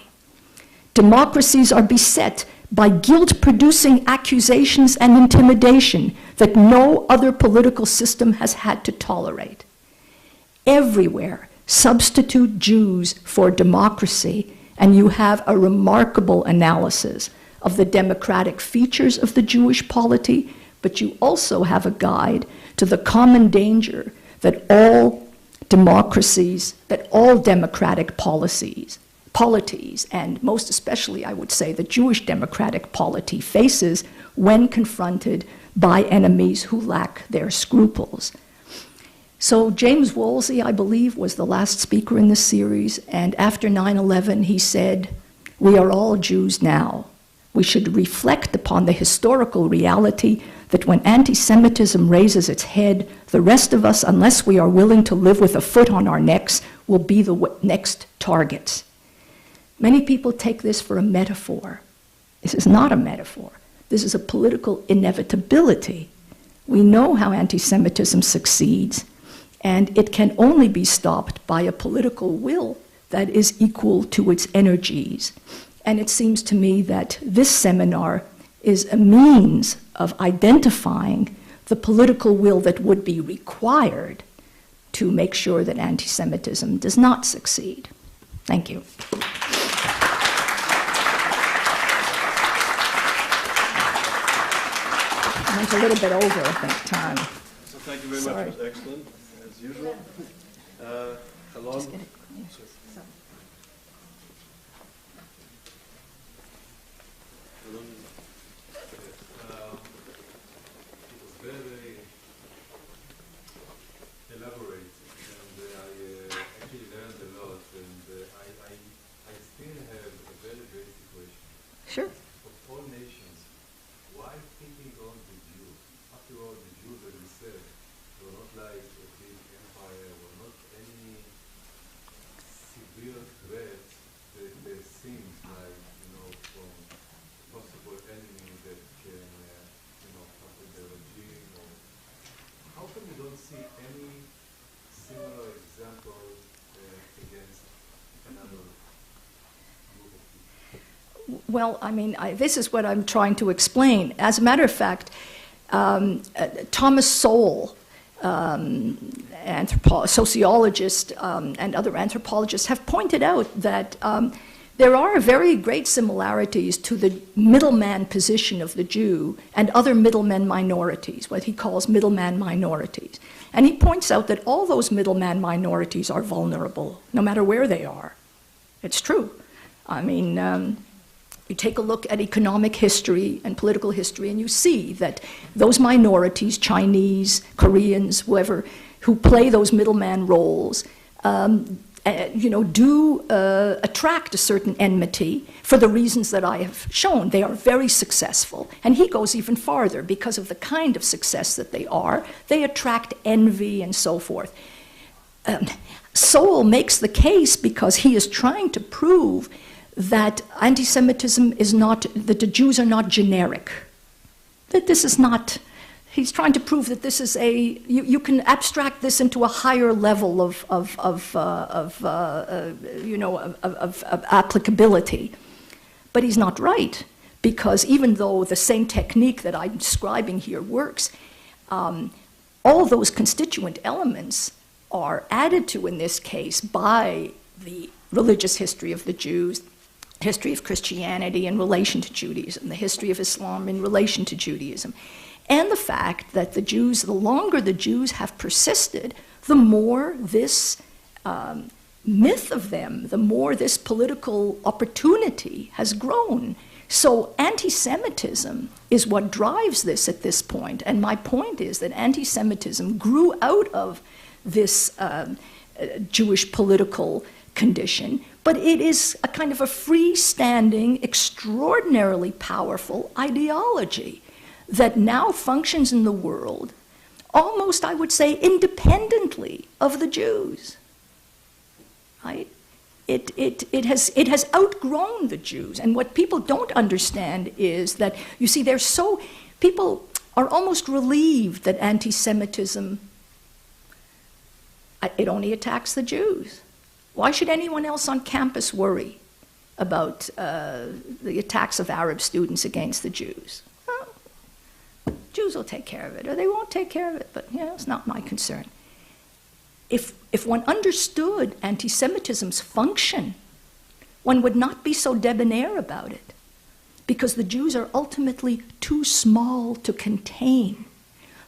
Democracies are beset by guilt-producing accusations and intimidation that no other political system has had to tolerate. Everywhere, substitute Jews for democracy, and you have a remarkable analysis of the democratic features of the Jewish polity, but you also have a guide to the common danger that all democracies, that all democratic polities, and most especially, I would say, the Jewish democratic polity faces when confronted by enemies who lack their scruples. So James Woolsey, I believe, was the last speaker in this series, and after 9/11 he said, "We are all Jews now. We should reflect upon the historical reality that when anti-Semitism raises its head, the rest of us, unless we are willing to live with a foot on our necks, will be the next targets." Many people take this for a metaphor. This is not a metaphor. This is a political inevitability. We know how anti-Semitism succeeds, and it can only be stopped by a political will that is equal to its energies. And it seems to me that this seminar is a means of identifying the political will that would be required to make sure that anti-Semitism does not succeed. Thank you. went a little bit over, I think, time. So thank you very Sorry. much. It was excellent, as usual. Hello. Just get it. It was very elaborate, and I actually learned a lot, and I still have a very basic question. Sure. Of all nations, why picking on the Jews? After all, the Jews, as we said, were not like a big empire, were not any severe threat that there seems like, from possible enemy that can, topple the regime. Or how come we don't see any similar example against another group of people? Well, I mean, this is what I'm trying to explain. As a matter of fact, Thomas Sowell, sociologist, and other anthropologists have pointed out that there are very great similarities to the middleman position of the Jew and other middleman minorities, what he calls middleman minorities. And he points out that all those middleman minorities are vulnerable, no matter where they are. It's true. I mean, you take a look at economic history and political history, and you see that those minorities, Chinese, Koreans, whoever, who play those middleman roles, do attract a certain enmity for the reasons that I have shown. They are very successful. And he goes even farther. Because of the kind of success that they attract envy and so forth. Sowell makes the case because he is trying to prove that anti-Semitism is not, that the Jews are not generic. That this is not, he's trying to prove that this is you can abstract this into a higher level of applicability. But he's not right, because even though the same technique that I'm describing here works, all those constituent elements are added to, in this case, by the religious history of the Jews, history of Christianity in relation to Judaism, the history of Islam in relation to Judaism, and the fact that the Jews, the longer the Jews have persisted, the more this myth of them, the more this political opportunity has grown. So anti-Semitism is what drives this at this point. And my point is that anti-Semitism grew out of this Jewish political condition, but it is a kind of a freestanding, extraordinarily powerful ideology that now functions in the world almost, I would say, independently of the Jews. Right? It has outgrown the Jews. And what people don't understand is that, you see, people are almost relieved that anti-Semitism, it only attacks the Jews. Why should anyone else on campus worry about the attacks of Arab students against the Jews? Well, Jews will take care of it, or they won't take care of it, but it's not my concern. If one understood anti-Semitism's function, one would not be so debonair about it, because the Jews are ultimately too small to contain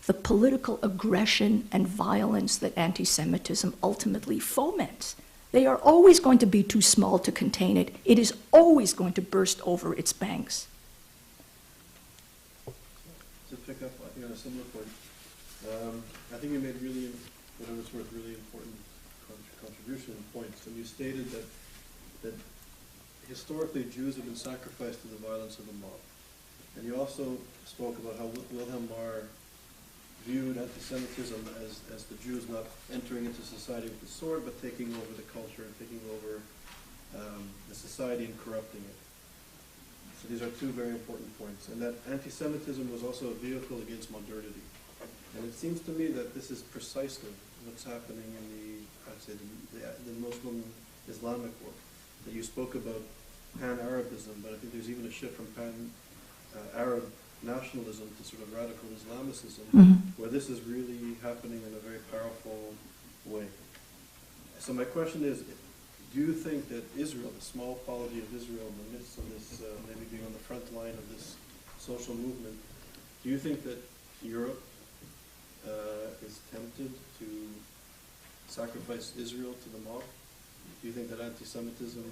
the political aggression and violence that anti-Semitism ultimately foments. They are always going to be too small to contain it. It is always going to burst over its banks. To pick up, I think, on a similar point, I think you made really, whatever it's worth, really important contribution and points. And you stated that historically Jews have been sacrificed to the violence of the mob. And you also spoke about how Wilhelm Marr viewed anti-Semitism as the Jews not entering into society with the sword, but taking over the culture and taking over the society and corrupting it. So these are two very important points. And that anti-Semitism was also a vehicle against modernity. And it seems to me that this is precisely what's happening in the Muslim Islamic world. That you spoke about pan-Arabism, but I think there's even a shift from pan-Arab nationalism to sort of radical Islamicism, where this is really happening in a very powerful way. So my question is, do you think that Israel, the small polity of Israel in the midst of this, maybe being on the front line of this social movement, do you think that Europe is tempted to sacrifice Israel to the mob? Do you think that anti-Semitism,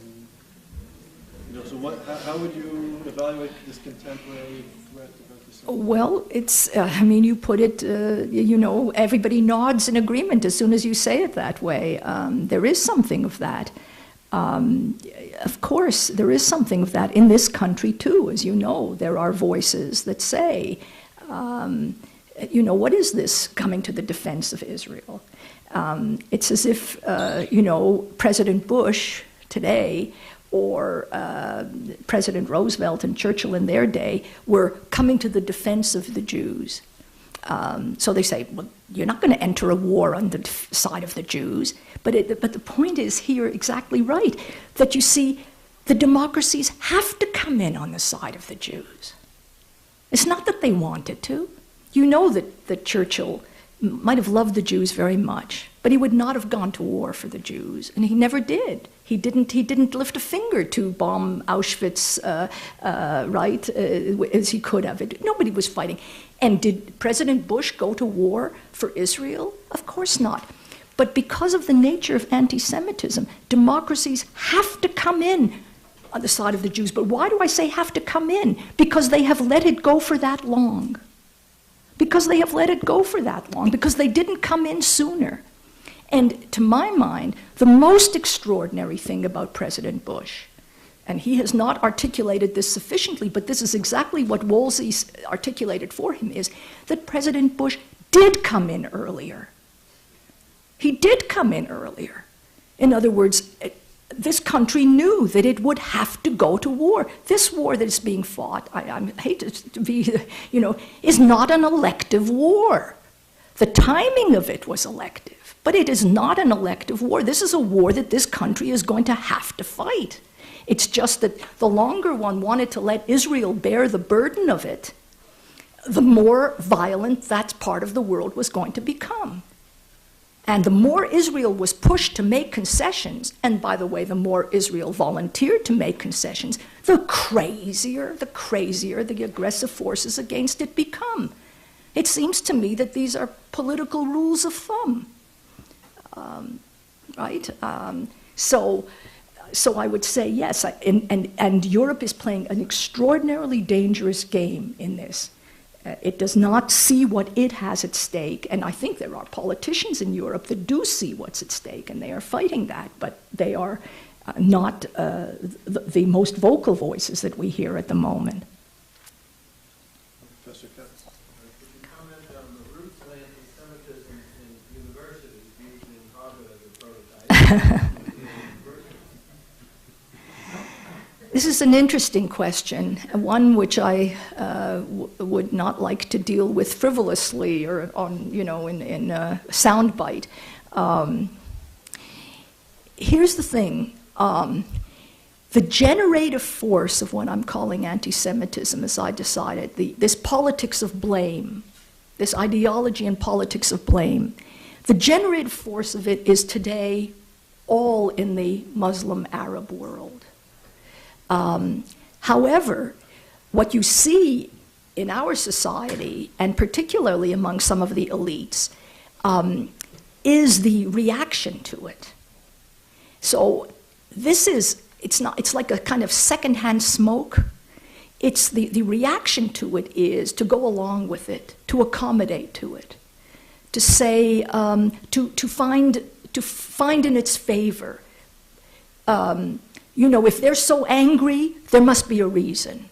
so how would you evaluate this contemporary threat of anti-Semitism? Well, it's, I mean, you put it, everybody nods in agreement as soon as you say it that way. There is something of that. Of course, there is something of that in this country, too. As you know, there are voices that say, what is this coming to the defense of Israel? It's as if, President Bush today or President Roosevelt and Churchill in their day were coming to the defense of the Jews. So they say, well, you're not going to enter a war on the side of the Jews. But the point is here exactly right, that you see the democracies have to come in on the side of the Jews. It's not that they wanted to. You know that Churchill might have loved the Jews very much, but he would not have gone to war for the Jews, and he never did. He didn't lift a finger to bomb Auschwitz, as he could have. Nobody was fighting. And did President Bush go to war for Israel? Of course not. But because of the nature of anti-Semitism, democracies have to come in on the side of the Jews. But why do I say have to come in? Because they have let it go for that long. Because they have let it go for that long. Because they didn't come in sooner. And to my mind, the most extraordinary thing about President Bush, and he has not articulated this sufficiently, but this is exactly what Woolsey articulated for him, is that President Bush did come in earlier. He did come in earlier. In other words, this country knew that it would have to go to war. This war that is being fought, I hate to be, is not an elective war. The timing of it was elective, but it is not an elective war. This is a war that this country is going to have to fight. It's just that the longer one wanted to let Israel bear the burden of it, the more violent that part of the world was going to become. And the more Israel was pushed to make concessions, and by the way, the more Israel volunteered to make concessions, the crazier the aggressive forces against it become. It seems to me that these are political rules of thumb, right? So I would say yes, and Europe is playing an extraordinarily dangerous game in this. It does not see what it has at stake, and I think there are politicians in Europe that do see what's at stake, and they are fighting that, but they are not the most vocal voices that we hear at the moment. Professor Katz. Could you comment on the roots of anti-Semitism in universities, used in Harvard as a prototype? This is an interesting question, one which I would not like to deal with frivolously or on, in a soundbite. Here's the thing. The generative force of what I'm calling anti-Semitism, as I decided, this politics of blame, this ideology and politics of blame, the generative force of it is today all in the Muslim Arab world. However, what you see in our society, and particularly among some of the elites, is the reaction to it. So it's like a kind of secondhand smoke. It's the reaction to it is to go along with it, to accommodate to it, to say, to find in its favor. If they're so angry, there must be a reason.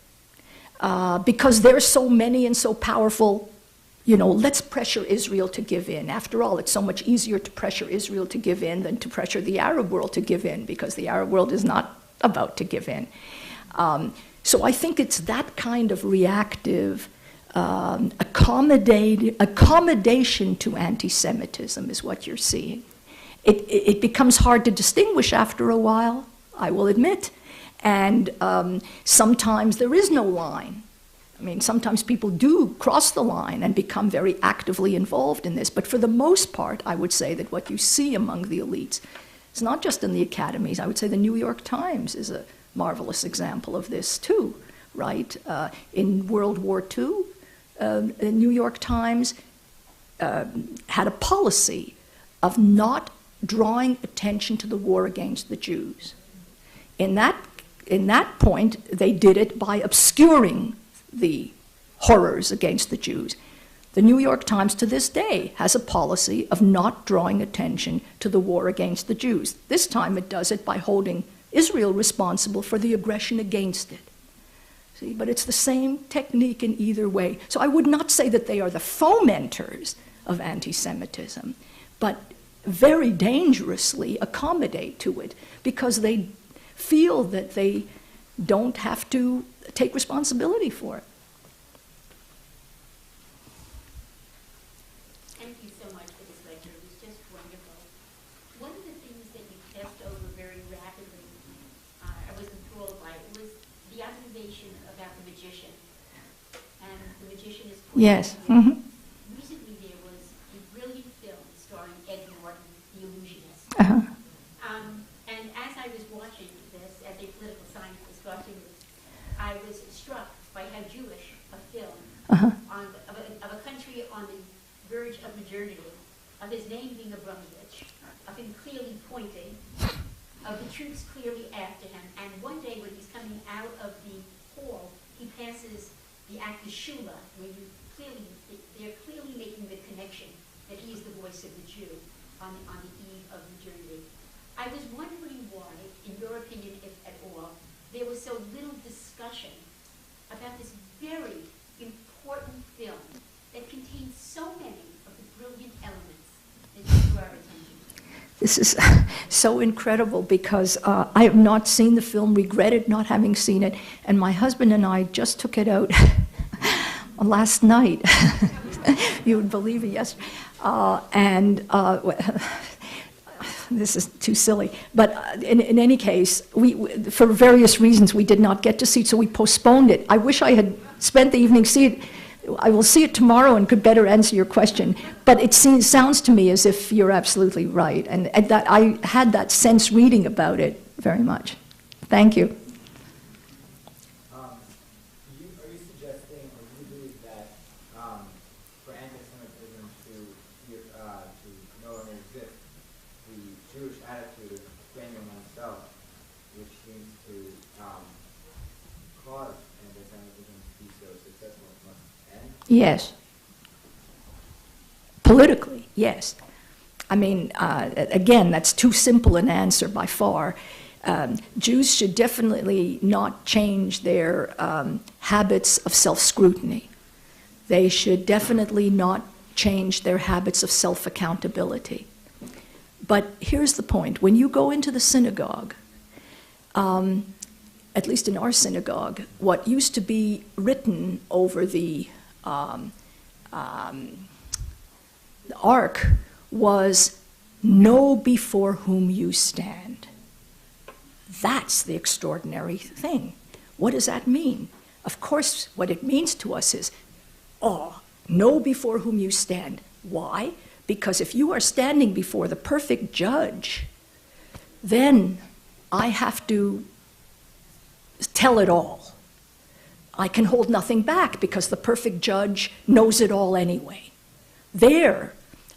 Because they're so many and so powerful, let's pressure Israel to give in. After all, it's so much easier to pressure Israel to give in than to pressure the Arab world to give in, because the Arab world is not about to give in. So I think it's that kind of reactive accommodation to anti-Semitism is what you're seeing. It becomes hard to distinguish after a while, I will admit. And sometimes there is no line. I mean, sometimes people do cross the line and become very actively involved in this. But for the most part, I would say that what you see among the elites, it's not just in the academies. I would say the New York Times is a marvelous example of this too, right? In World War II, the New York Times had a policy of not drawing attention to the war against the Jews. In that point, they did it by obscuring the horrors against the Jews. The New York Times to this day has a policy of not drawing attention to the war against the Jews. This time it does it by holding Israel responsible for the aggression against it. See, but it's the same technique in either way. So I would not say that they are the fomenters of anti-Semitism, but very dangerously accommodate to it because they feel that they don't have to take responsibility for it. Thank you so much for this lecture. It was just wonderful. One of the things that you passed over very rapidly, I was enthralled by it, was the observation about the magician. And the magician is pointing Yes. to Mm-hmm. recently there was a brilliant film starring Ed Norton, The Illusionist. Uh-huh. And as I was watching this, as a political scientist watching this, I was struck by how Jewish a film Uh-huh. of a country on the verge of modernity, of his name being Abramovich, of him clearly pointing, of the troops clearly after him, and one day when he's coming out of the hall, he passes the actor Shula, where they're clearly making the connection that he is the voice of the Jew on the eve of modernity. I was wondering why, in your opinion, if at all, there was so little discussion about this very important film that contains so many of the brilliant elements that drew our attention. This is so incredible because I have not seen the film, regretted not having seen it, and my husband and I just took it out last night. You would believe it, yes. This is too silly. But in any case, for various reasons, we did not get to see it, so we postponed it. I wish I had spent the evening seeing it. I will see it tomorrow and could better answer your question. But it sounds to me as if you're absolutely right, and that I had that sense reading about it very much. Thank you. Are you suggesting, or do you believe that for anti-Semitism to no longer exist, the Jewish attitude of blaming oneself, which seems to cause anti-Semitism to be so successful, must end? Yes. Politically, yes. I mean, again, that's too simple an answer by far. Jews should definitely not change their habits of self-scrutiny. They should definitely not change their habits of self-accountability. But here's the point. When you go into the synagogue, at least in our synagogue, what used to be written over the ark was, "Know before whom you stand." That's the extraordinary thing. What does that mean? Of course, what it means to us is, know before whom you stand. Why? Because if you are standing before the perfect judge, then I have to tell it all. I can hold nothing back because the perfect judge knows it all anyway. There,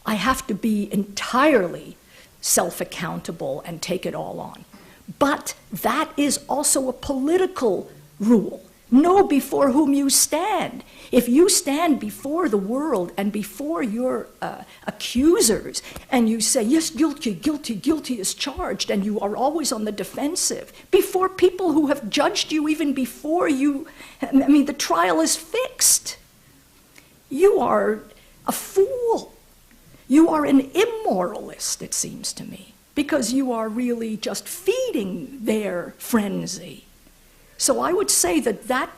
I have to be entirely self-accountable and take it all on. But that is also a political rule. Know before whom you stand. If you stand before the world and before your accusers and you say, yes, guilty, guilty, guilty is charged, and you are always on the defensive, before people who have judged you even before the trial is fixed, you are a fool. You are an immoralist, it seems to me, because you are really just feeding their frenzy. So I would say that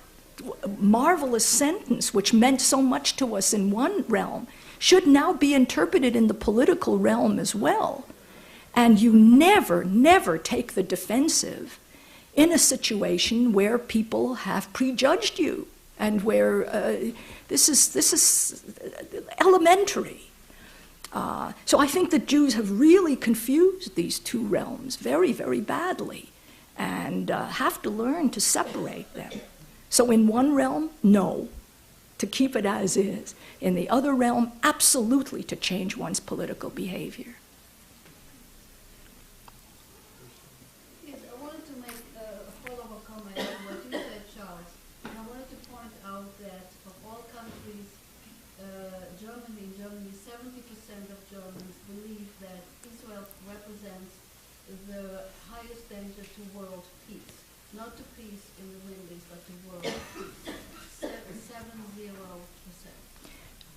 marvelous sentence, which meant so much to us in one realm, should now be interpreted in the political realm as well. And you never, never take the defensive in a situation where people have prejudged you and where this is elementary. So I think that Jews have really confused these two realms very, very badly, and have to learn to separate them. So in one realm, no. to keep it as is. In the other realm, absolutely to change one's political behavior. Yes, I wanted to make a follow-up comment on what you said, Charles. And I wanted to point out that of all countries, Germany, 70% of Germans believe that Israel represents the highest danger to world peace. Not to peace in the Middle East, but to world peace. 70%.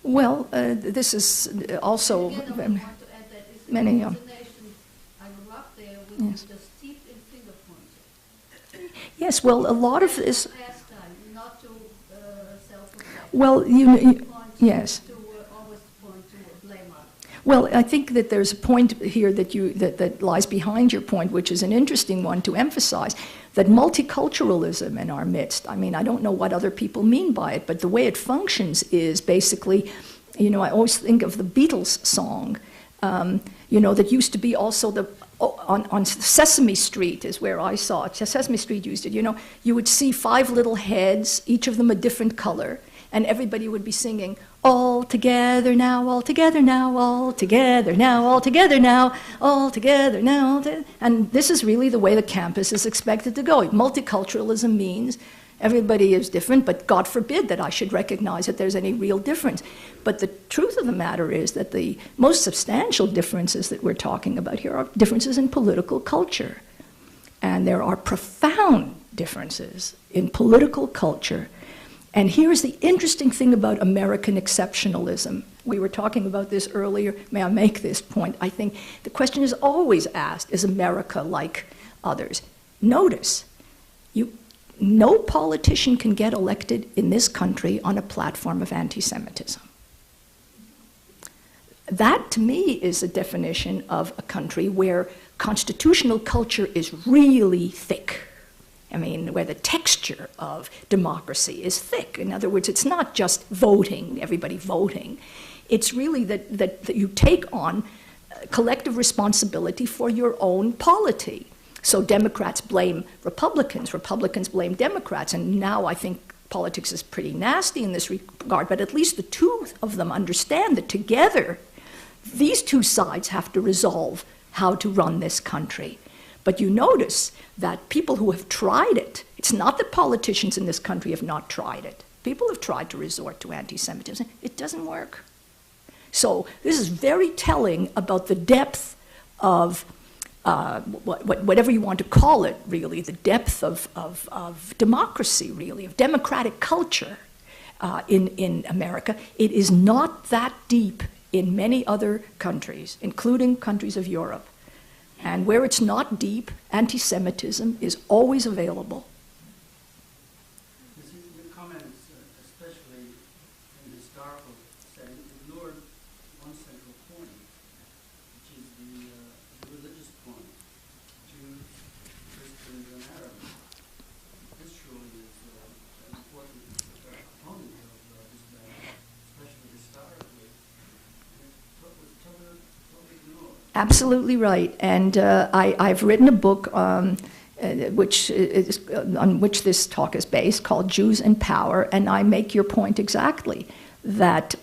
Well, this is also Again, I want to add that it's many. a nation, I grew up there, which is just steeped in finger pointing. Yes, well, a lot of this. Pastime, not to self-reflect. Well, yes. To always point to blame others. Well, I think that there's a point here that lies behind your point, which is an interesting one to emphasize, that multiculturalism in our midst, I mean, I don't know what other people mean by it, but the way it functions is basically, I always think of the Beatles song, that used to be also on Sesame Street is where I saw it. Sesame Street used it, you would see 5 little heads, each of them a different color, and everybody would be singing, all together now, all together now, all together now, all together now, all together now. And this is really the way the campus is expected to go. Multiculturalism means everybody is different, but God forbid that I should recognize that there's any real difference. But the truth of the matter is that the most substantial differences that we're talking about here are differences in political culture. And there are profound differences in political culture. And here's the interesting thing about American exceptionalism. We were talking about this earlier. May I make this point? I think the question is always asked, is America like others? Notice, no politician can get elected in this country on a platform of anti-Semitism. That, to me, is a definition of a country where constitutional culture is really thick. I mean, where the texture of democracy is thick. In other words, it's not just voting, everybody voting. It's really that you take on collective responsibility for your own polity. So Democrats blame Republicans, Republicans blame Democrats, and now I think politics is pretty nasty in this regard, but at least the two of them understand that together, these two sides have to resolve how to run this country. But you notice that people who have tried it, it's not that politicians in this country have not tried it. People have tried to resort to anti-Semitism. It doesn't work. So this is very telling about the depth of, whatever you want to call it, really, the depth of democracy, really, of democratic culture in America. It is not that deep in many other countries, including countries of Europe. And where it's not deep, anti-Semitism is always available. Your comments, especially in the historical setting, ignored one central point, which is the religious point. Jews, Christians, and Arabs. This surely is an important component of this battle, especially historically. And it was totally ignored. Absolutely right. And I've written a book on which this talk is based, called Jews and Power, and I make your point exactly, that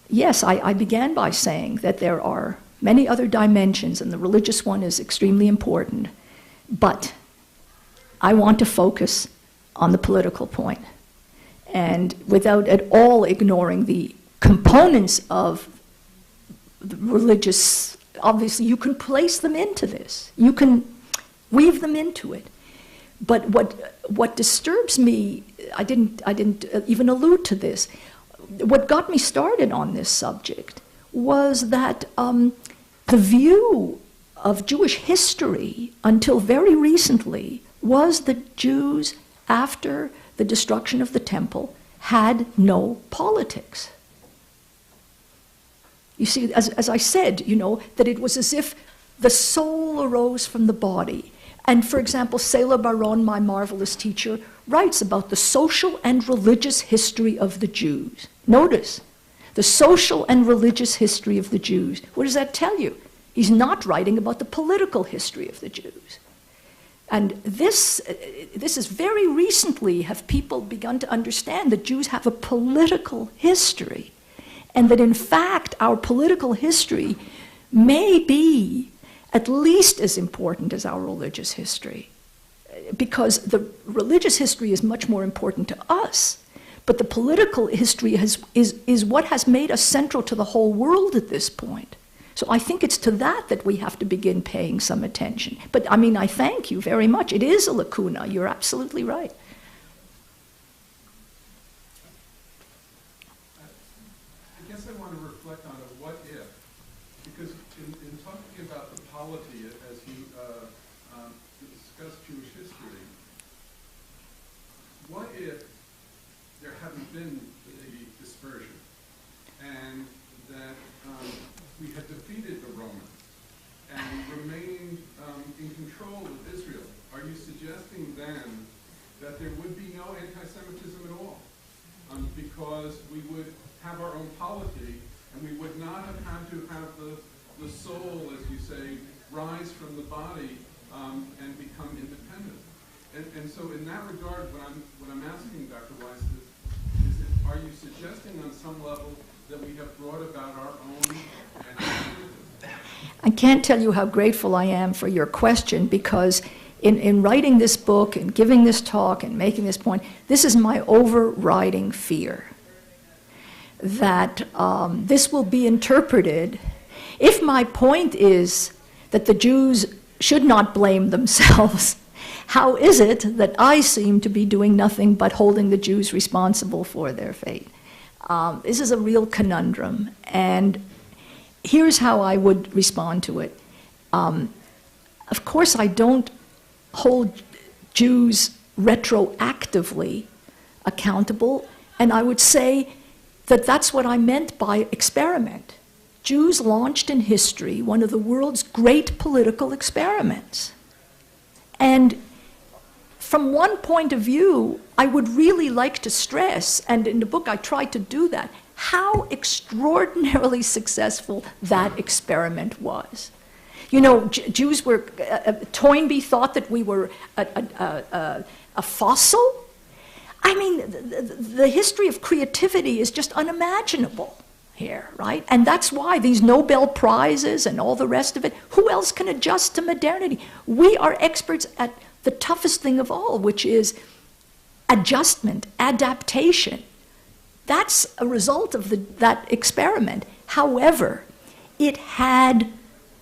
yes, I began by saying that there are many other dimensions, and the religious one is extremely important, but I want to focus on the political point, and without at all ignoring the components of the religious. Obviously, you can place them into this. You can weave them into it. But what disturbs me, I didn't even allude to this. What got me started on this subject was that the view of Jewish history until very recently was that Jews, after the destruction of the temple, had no politics. You see, as I said, that it was as if the soul arose from the body. And for example, Selah Baron, my marvelous teacher, writes about the social and religious history of the Jews. Notice, the social and religious history of the Jews. What does that tell you? He's not writing about the political history of the Jews. And this is very recently have people begun to understand that Jews have a political history, and that in fact our political history may be at least as important as our religious history, because the religious history is much more important to us, but the political history is what has made us central to the whole world at this point. So I think it's to that we have to begin paying some attention. But I mean, I thank you very much. It is a lacuna. You're absolutely right. I guess I want to reflect on a what if, because in talking about the polity as you discuss Jewish history, what if there hadn't been the dispersion and that we had defeated the Romans and remained in control of Israel? Are you suggesting then that there would be no anti-Semitism at all? Because we would have our own polity and we would not have had to have the soul, as you say, rise from the body and become independent. And so in that regard, what I'm asking Dr. Wisse is that, are you suggesting on some level that we have brought about our own anti-Semitism? I can't tell you how grateful I am for your question, because in writing this book and giving this talk and making this point, this is my overriding fear, that this will be interpreted. If my point is that the Jews should not blame themselves, how is it that I seem to be doing nothing but holding the Jews responsible for their fate? This is a real conundrum, and here's how I would respond to it. Of course, I don't hold Jews retroactively accountable, and I would say that that's what I meant by experiment. Jews launched in history one of the world's great political experiments. And from one point of view, I would really like to stress, and in the book I tried to do that, how extraordinarily successful that experiment was. You know, Jews were, Toynbee thought that we were a fossil. I mean, the history of creativity is just unimaginable here, right? And that's why these Nobel Prizes and all the rest of it, who else can adjust to modernity? We are experts at the toughest thing of all, which is adjustment, adaptation. That's a result of that experiment. However, it had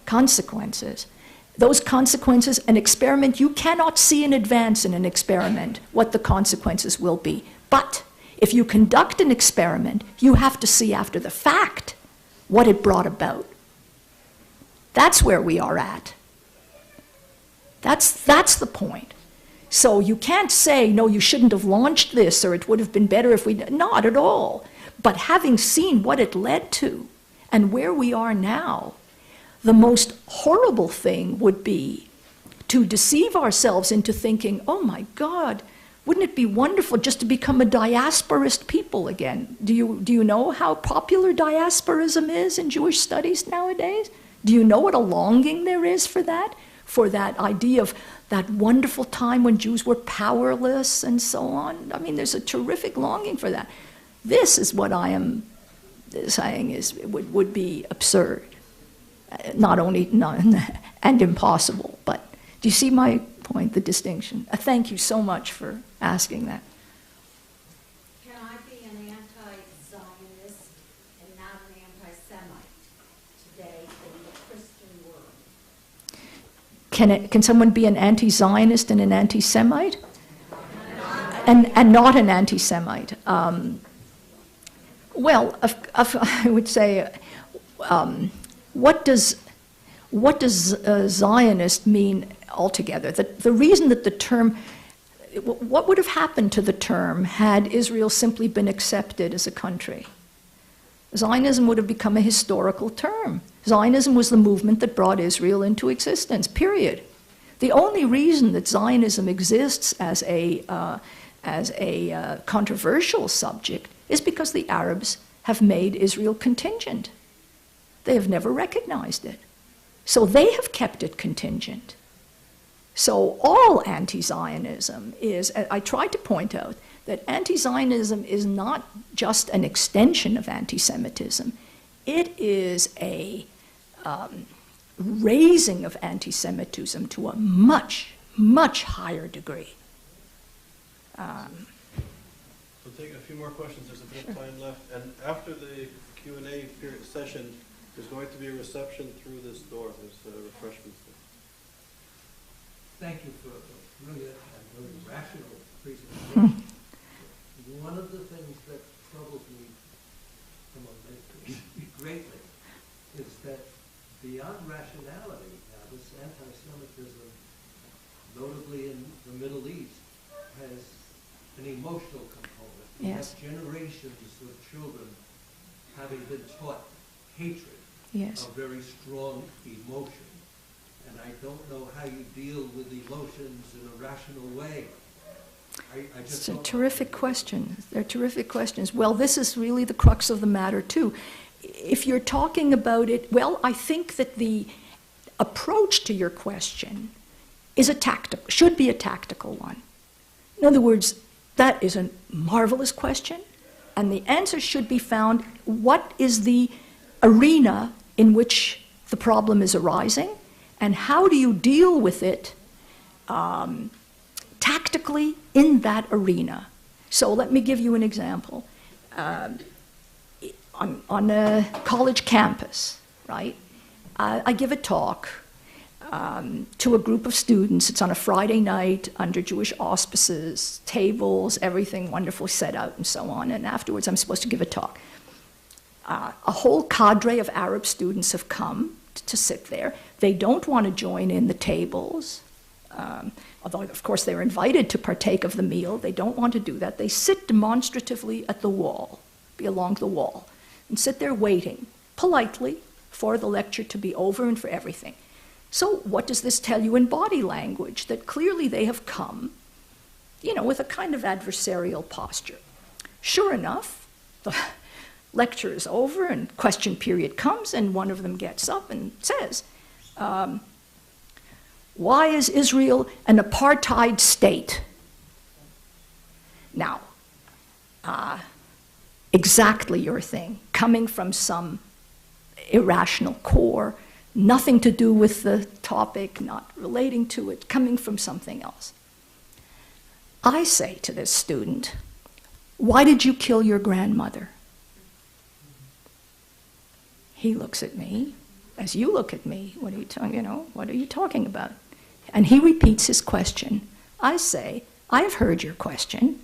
consequences. Those consequences, an experiment, you cannot see in advance in an experiment what the consequences will be. But if you conduct an experiment, you have to see after the fact what it brought about. That's where we are at. That's the point. So you can't say, no, you shouldn't have launched this, or it would have been better if we... Not at all. But having seen what it led to and where we are now, the most horrible thing would be to deceive ourselves into thinking, oh my God, wouldn't it be wonderful just to become a diasporist people again? Do you know how popular diasporism is in Jewish studies nowadays? Do you know what a longing there is for that? For that idea of that wonderful time when Jews were powerless and so on? I mean, there's a terrific longing for that. This is what I am saying would be absurd. Not only and impossible, but do you see my point, the distinction? Thank you so much for asking that. Can I be an anti-Zionist and not an anti-Semite today in the Christian world? Can someone be an anti-Zionist and an anti-Semite? And not an anti-Semite? Well, I would say, what does Zionist mean altogether? The reason that the term, what would have happened to the term had Israel simply been accepted as a country? Zionism would have become a historical term. Zionism was the movement that brought Israel into existence, period. The only reason that Zionism exists as a controversial subject is because the Arabs have made Israel contingent. They have never recognized it. So they have kept it contingent. So all anti-Zionism is, I tried to point out that anti-Zionism is not just an extension of anti-Semitism. It is a raising of anti-Semitism to a much, much higher degree. We'll take a few more questions. There's a bit of time left. And after the Q&A period session, there's going to be a reception through this door. There's refreshments there. Thank you for a really rational presentation. One of the things that troubles me greatly is that beyond rationality, now this anti-Semitism, notably in the Middle East, has an emotional component. We Yes. have generations of children having been taught hatred, Yes. a very strong emotion. And I don't know how you deal with emotions in a rational way. I just It's a don't know. terrific question. They're terrific questions. Well, this is really the crux of the matter, too. If you're talking about it, well, I think that the approach to your question is should be a tactical one. In other words, that is a marvelous question, and the answer should be found, what is the arena in which the problem is arising, and how do you deal with it tactically in that arena? So let me give you an example. On a college campus, right? I give a talk to a group of students. It's on a Friday night under Jewish auspices, tables, everything wonderful set out and so on. And afterwards, I'm supposed to give a talk. A whole cadre of Arab students have come to sit there. They don't want to join in the tables, although, of course, they're invited to partake of the meal. They don't want to do that. They sit demonstratively at the wall, along the wall, and sit there waiting politely for the lecture to be over and for everything. So what does this tell you in body language? That clearly they have come, with a kind of adversarial posture. Sure enough, the lecture is over and question period comes, and one of them gets up and says, why is Israel an apartheid state? Now, exactly your thing, coming from some irrational core, nothing to do with the topic, not relating to it, coming from something else. I say to this student, why did you kill your grandmother? He looks at me, as you look at me, what are you talking about? And he repeats his question. I say, I have heard your question.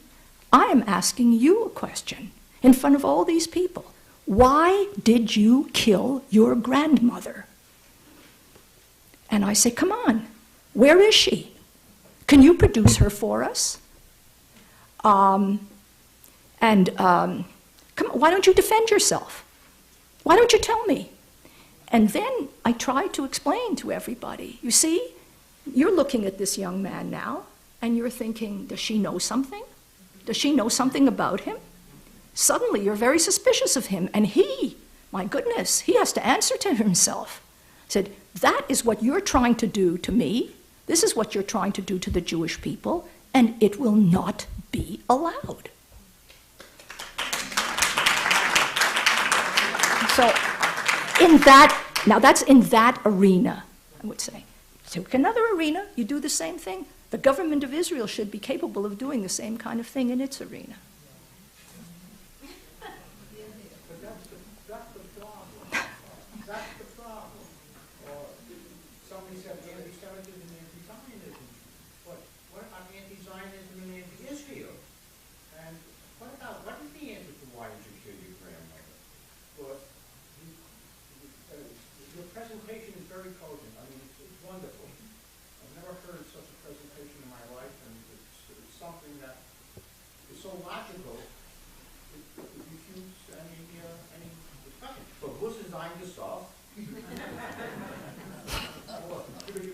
I am asking you a question in front of all these people. Why did you kill your grandmother? And I say, come on, where is she? Can you produce her for us? Come on, why don't you defend yourself? Why don't you tell me? And then I try to explain to everybody, you see, you're looking at this young man now, and you're thinking, does she know something? Does she know something about him? Suddenly you're very suspicious of him, and he, my goodness, he has to answer to himself. I said, that is what you're trying to do to me, this is what you're trying to do to the Jewish people, and it will not be allowed. So, that's in that arena, I would say. So another arena, you do the same thing. The government of Israel should be capable of doing the same kind of thing in its arena. But that's the problem. That's the problem. Somebody said anti-Semitism and anti-Zionism. But what about anti-Zionism and anti-Israel? And what is the answer to why did you kill your grandmother? Well, your presentation is very cogent. I mean, it's wonderful. I've never heard such a presentation in my life, and it's something that is so logical. It refutes any discussion. But who's designed this off? You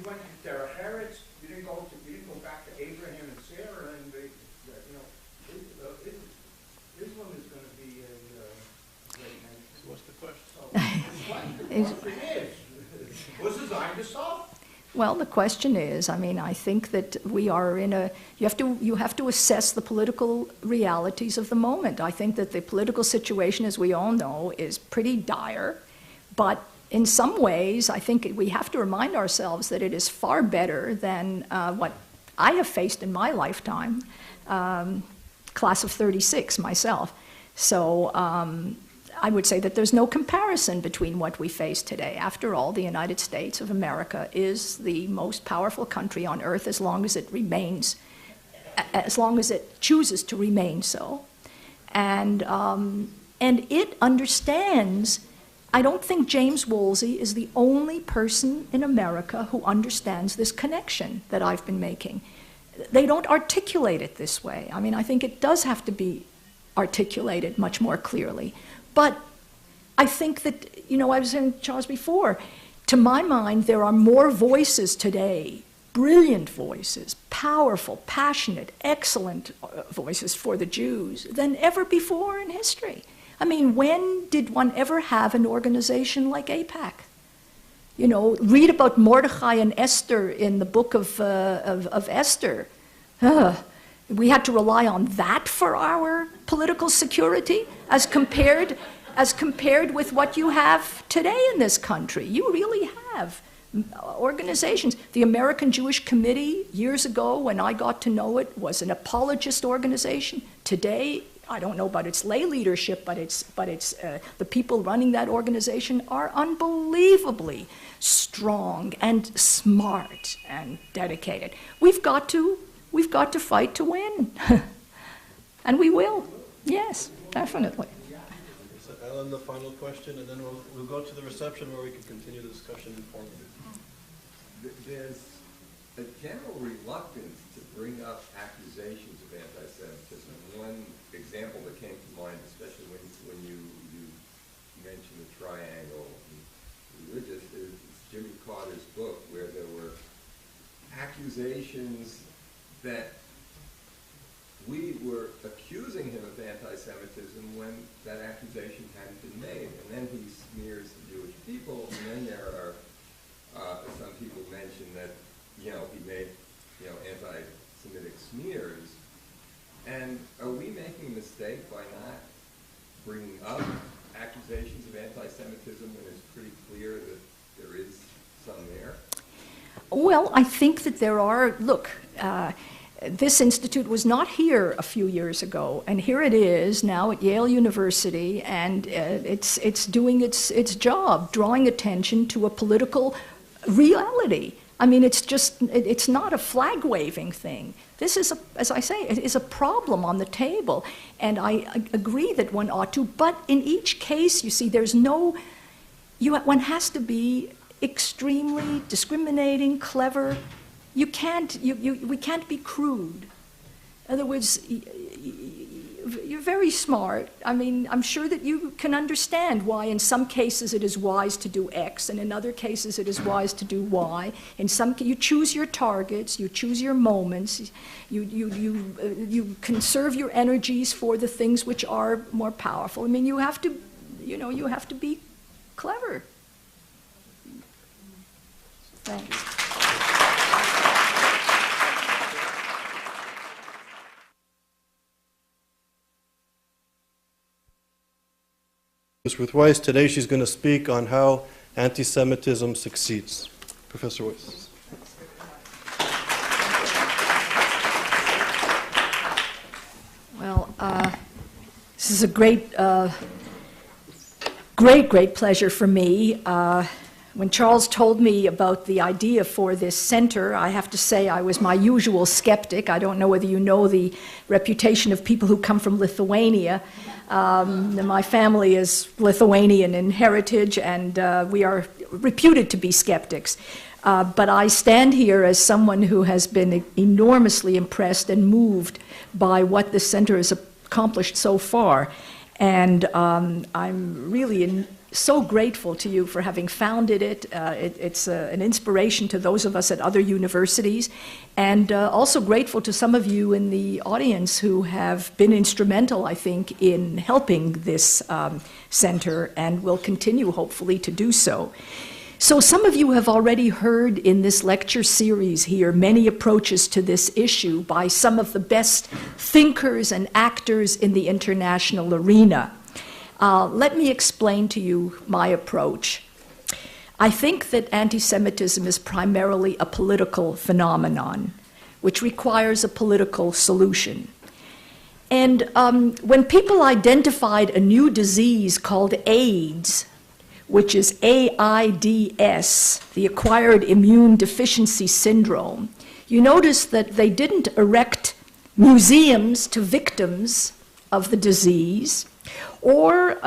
went to Dershowitz. You didn't go back to Abraham and Sarah, and Islam is going to be a great nation. What's the question? So, the question is, was designed to solve? Well, the question is, I mean, I think that we are in a, you have to assess the political realities of the moment. I think that the political situation, as we all know, is pretty dire, but in some ways, I think we have to remind ourselves that it is far better than what I have faced in my lifetime, class of 36 myself. So I would say that there's no comparison between what we face today. After all, the United States of America is the most powerful country on earth as long as it remains, as long as it chooses to remain so. And it understands, I don't think James Woolsey is the only person in America who understands this connection that I've been making. They don't articulate it this way. I mean, I think it does have to be articulated much more clearly. But I think that, you know, I was saying, Charles, before, to my mind, there are more voices today, brilliant voices, powerful, passionate, excellent voices for the Jews than ever before in history. I mean, when did one ever have an organization like AIPAC? You know, read about Mordechai and Esther in the book of Esther. We had to rely on that for our political security as compared with what you have today in this country. You really have organizations. The American Jewish Committee, years ago when I got to know it, was an apologist organization. Today, I don't know about its lay leadership, but the people running that organization are unbelievably strong and smart and dedicated. We've got to fight to win. And we will. Yes, definitely. So Ellen, the final question, and then we'll go to the reception where we can continue the discussion informally. There's a general reluctance to bring up accusations of anti-Semitism. One example that came to mind, especially when you mentioned the triangle religious, is Jimmy Carter's book, where there were accusations that we were accusing him of anti-Semitism when that accusation hadn't been made. And then he smears the Jewish people, and then there are some people mention that, you know, he made, you know, anti-Semitic smears. And are we making a mistake by not bringing up accusations of anti-Semitism when it's pretty clear that there is some there? Well, I think that there are, look, this institute was not here a few years ago, and here it is now at Yale University, and it's doing its job, drawing attention to a political reality. I mean, it's not a flag-waving thing. This is, as I say, it is a problem on the table, and I agree that one ought to, but in each case, you see, one has to be extremely discriminating, clever. We can't be crude. In other words, you're very smart. I mean, I'm sure that you can understand why in some cases it is wise to do X, and in other cases it is wise to do Y. In some, you choose your targets, you choose your moments, you conserve your energies for the things which are more powerful. I mean, you have to be clever. Thanks. Ms. Ruth Wisse. Today she's going to speak on how anti-Semitism succeeds. Professor Wisse. Well, this is a great pleasure for me. When Charles told me about the idea for this center, I have to say I was my usual skeptic. I don't know whether you know the reputation of people who come from Lithuania. My family is Lithuanian in heritage, and we are reputed to be skeptics. But I stand here as someone who has been enormously impressed and moved by what the center has accomplished so far. And I'm really so grateful to you for having founded it. It's an inspiration to those of us at other universities, and also grateful to some of you in the audience who have been instrumental, I think, in helping this center and will continue, hopefully, to do so. So some of you have already heard in this lecture series here many approaches to this issue by some of the best thinkers and actors in the international arena. Let me explain to you my approach. I think that anti-Semitism is primarily a political phenomenon, which requires a political solution. And when people identified a new disease called AIDS, which is AIDS, the Acquired Immune Deficiency Syndrome, you notice that they didn't erect museums to victims of the disease or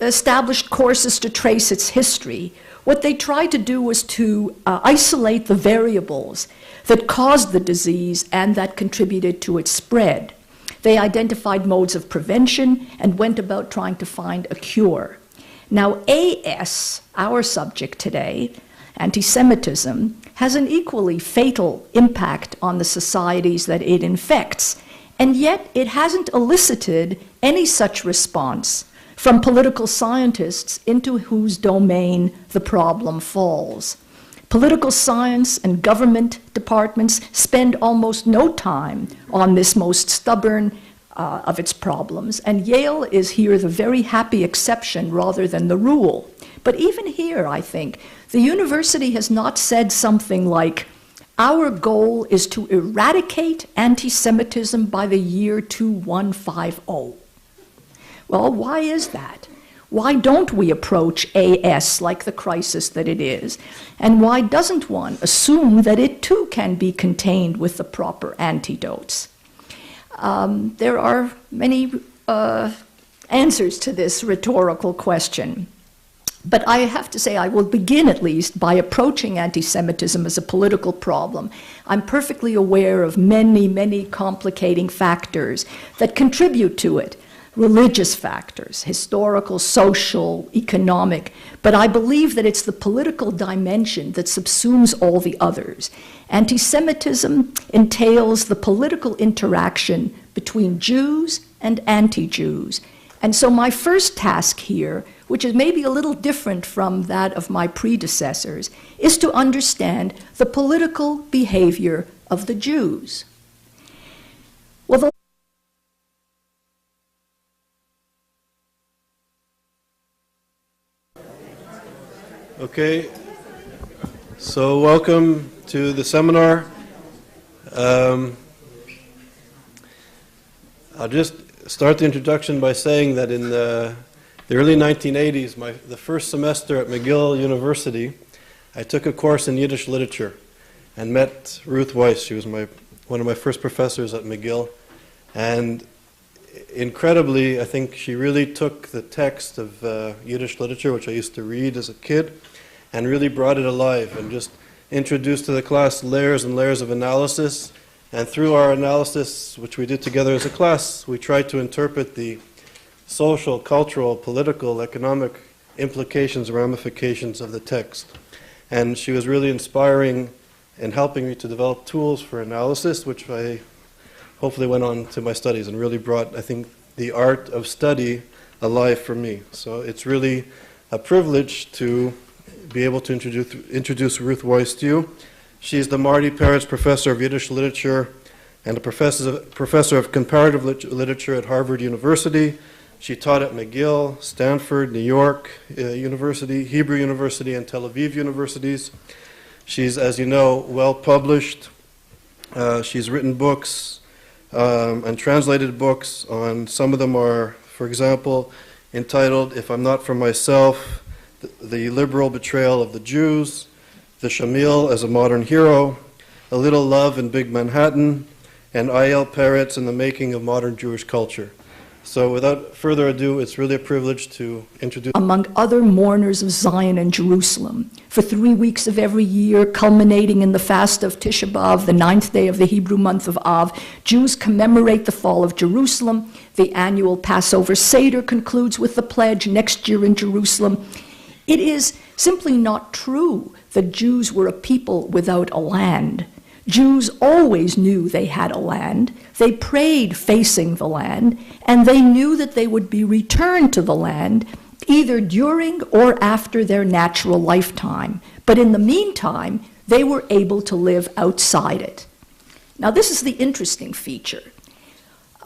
established courses to trace its history. What they tried to do was to isolate the variables that caused the disease and that contributed to its spread. They identified modes of prevention and went about trying to find a cure. Now, AS, our subject today, anti-Semitism, has an equally fatal impact on the societies that it infects, and yet it hasn't elicited any such response from political scientists into whose domain the problem falls. Political science and government departments spend almost no time on this most stubborn of its problems, and Yale is here the very happy exception rather than the rule. But even here, I think, the university has not said something like, our goal is to eradicate anti-Semitism by the year 2150. Well, why is that? Why don't we approach AS like the crisis that it is? And why doesn't one assume that it too can be contained with the proper antidotes? There are many answers to this rhetorical question. But I have to say, I will begin at least by approaching anti-Semitism as a political problem. I'm perfectly aware of many, many complicating factors that contribute to it. Religious factors, historical, social, economic, but I believe that it's the political dimension that subsumes all the others. Anti-Semitism entails the political interaction between Jews and anti-Jews. And so my first task here, which is maybe a little different from that of my predecessors, is to understand the political behavior of the Jews. Well, Okay, so welcome to the seminar. I'll just start the introduction by saying that in the early 1980s, the first semester at McGill University, I took a course in Yiddish literature and met Ruth Wisse. She was one of my first professors at McGill. And incredibly, I think she really took the text of Yiddish literature, which I used to read as a kid, and really brought it alive and just introduced to the class layers and layers of analysis. And through our analysis, which we did together as a class, we tried to interpret the social, cultural, political, economic implications, ramifications of the text. And she was really inspiring in helping me to develop tools for analysis, which I hopefully went on to my studies and really brought, I think, the art of study alive for me. So it's really a privilege to be able to introduce Ruth Wisse to you. She's the Marty Peretz Professor of Yiddish Literature and a professor of Comparative Literature at Harvard University. She taught at McGill, Stanford, New York University, Hebrew University, and Tel Aviv universities. She's, as you know, well published. She's written books and translated books on, some of them are, for example, entitled If I'm Not For Myself, The Liberal Betrayal of the Jews, The Shamil as a Modern Hero, A Little Love in Big Manhattan, and I.L. Peretz in the Making of Modern Jewish Culture. So without further ado, it's really a privilege to introduce... Among other mourners of Zion and Jerusalem, for 3 weeks of every year, culminating in the fast of Tisha B'Av, the 9th day of the Hebrew month of Av, Jews commemorate the fall of Jerusalem. The annual Passover Seder concludes with the pledge, next year in Jerusalem. It is simply not true that Jews were a people without a land. Jews always knew they had a land. They prayed facing the land, and they knew that they would be returned to the land either during or after their natural lifetime. But in the meantime, they were able to live outside it. Now, this is the interesting feature.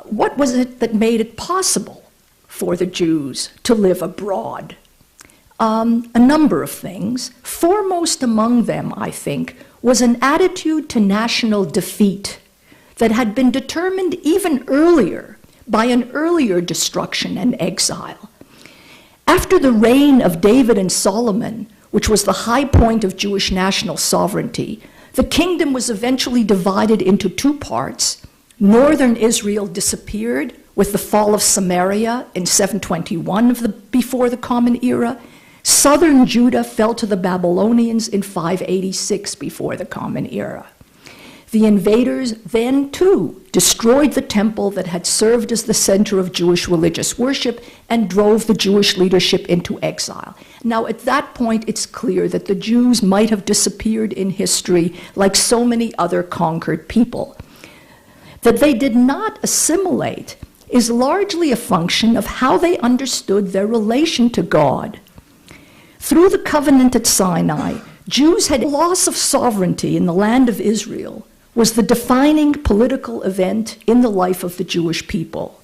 What was it that made it possible for the Jews to live abroad? A number of things. Foremost among them, I think, was an attitude to national defeat that had been determined even earlier by an earlier destruction and exile. After the reign of David and Solomon, which was the high point of Jewish national sovereignty, the kingdom was eventually divided into two parts. Northern Israel disappeared with the fall of Samaria in 721 before the Common Era. Southern Judah fell to the Babylonians in 586 before the Common Era. The invaders then, too, destroyed the temple that had served as the center of Jewish religious worship and drove the Jewish leadership into exile. Now, at that point, it's clear that the Jews might have disappeared in history like so many other conquered people. That they did not assimilate is largely a function of how they understood their relation to God. Through the covenant at Sinai, Jews had loss of sovereignty in the land of Israel was the defining political event in the life of the Jewish people.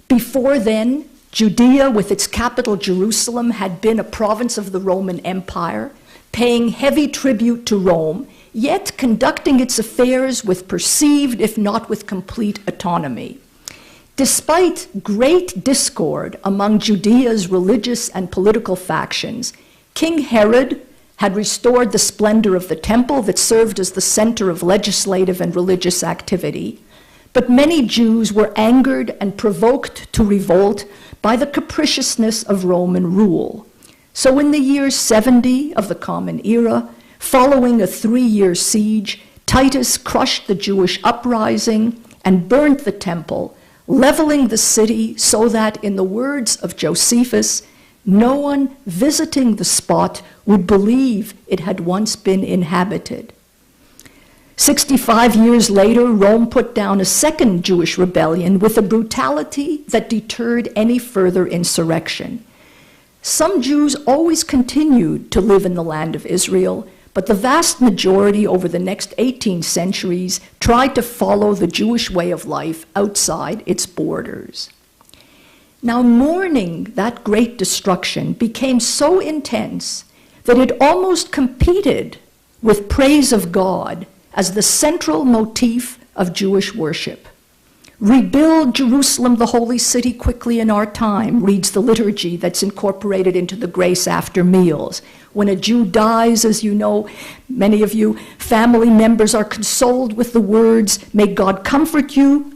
Before then, Judea, with its capital Jerusalem, had been a province of the Roman Empire, paying heavy tribute to Rome, yet conducting its affairs with perceived, if not with complete, autonomy. Despite great discord among Judea's religious and political factions, King Herod had restored the splendor of the temple that served as the center of legislative and religious activity, but many Jews were angered and provoked to revolt by the capriciousness of Roman rule. So in the year 70 of the Common Era, following a 3-year siege, Titus crushed the Jewish uprising and burnt the temple, leveling the city so that, in the words of Josephus, no one visiting the spot would believe it had once been inhabited. 65 years later, Rome put down a second Jewish rebellion with a brutality that deterred any further insurrection. Some Jews always continued to live in the land of Israel, but the vast majority over the next 18 centuries tried to follow the Jewish way of life outside its borders. Now, mourning that great destruction became so intense that it almost competed with praise of God as the central motif of Jewish worship. Rebuild Jerusalem, the holy city, quickly in our time, reads the liturgy that's incorporated into the grace after meals. When a Jew dies, as you know, many of you, family members are consoled with the words, "May God comfort you,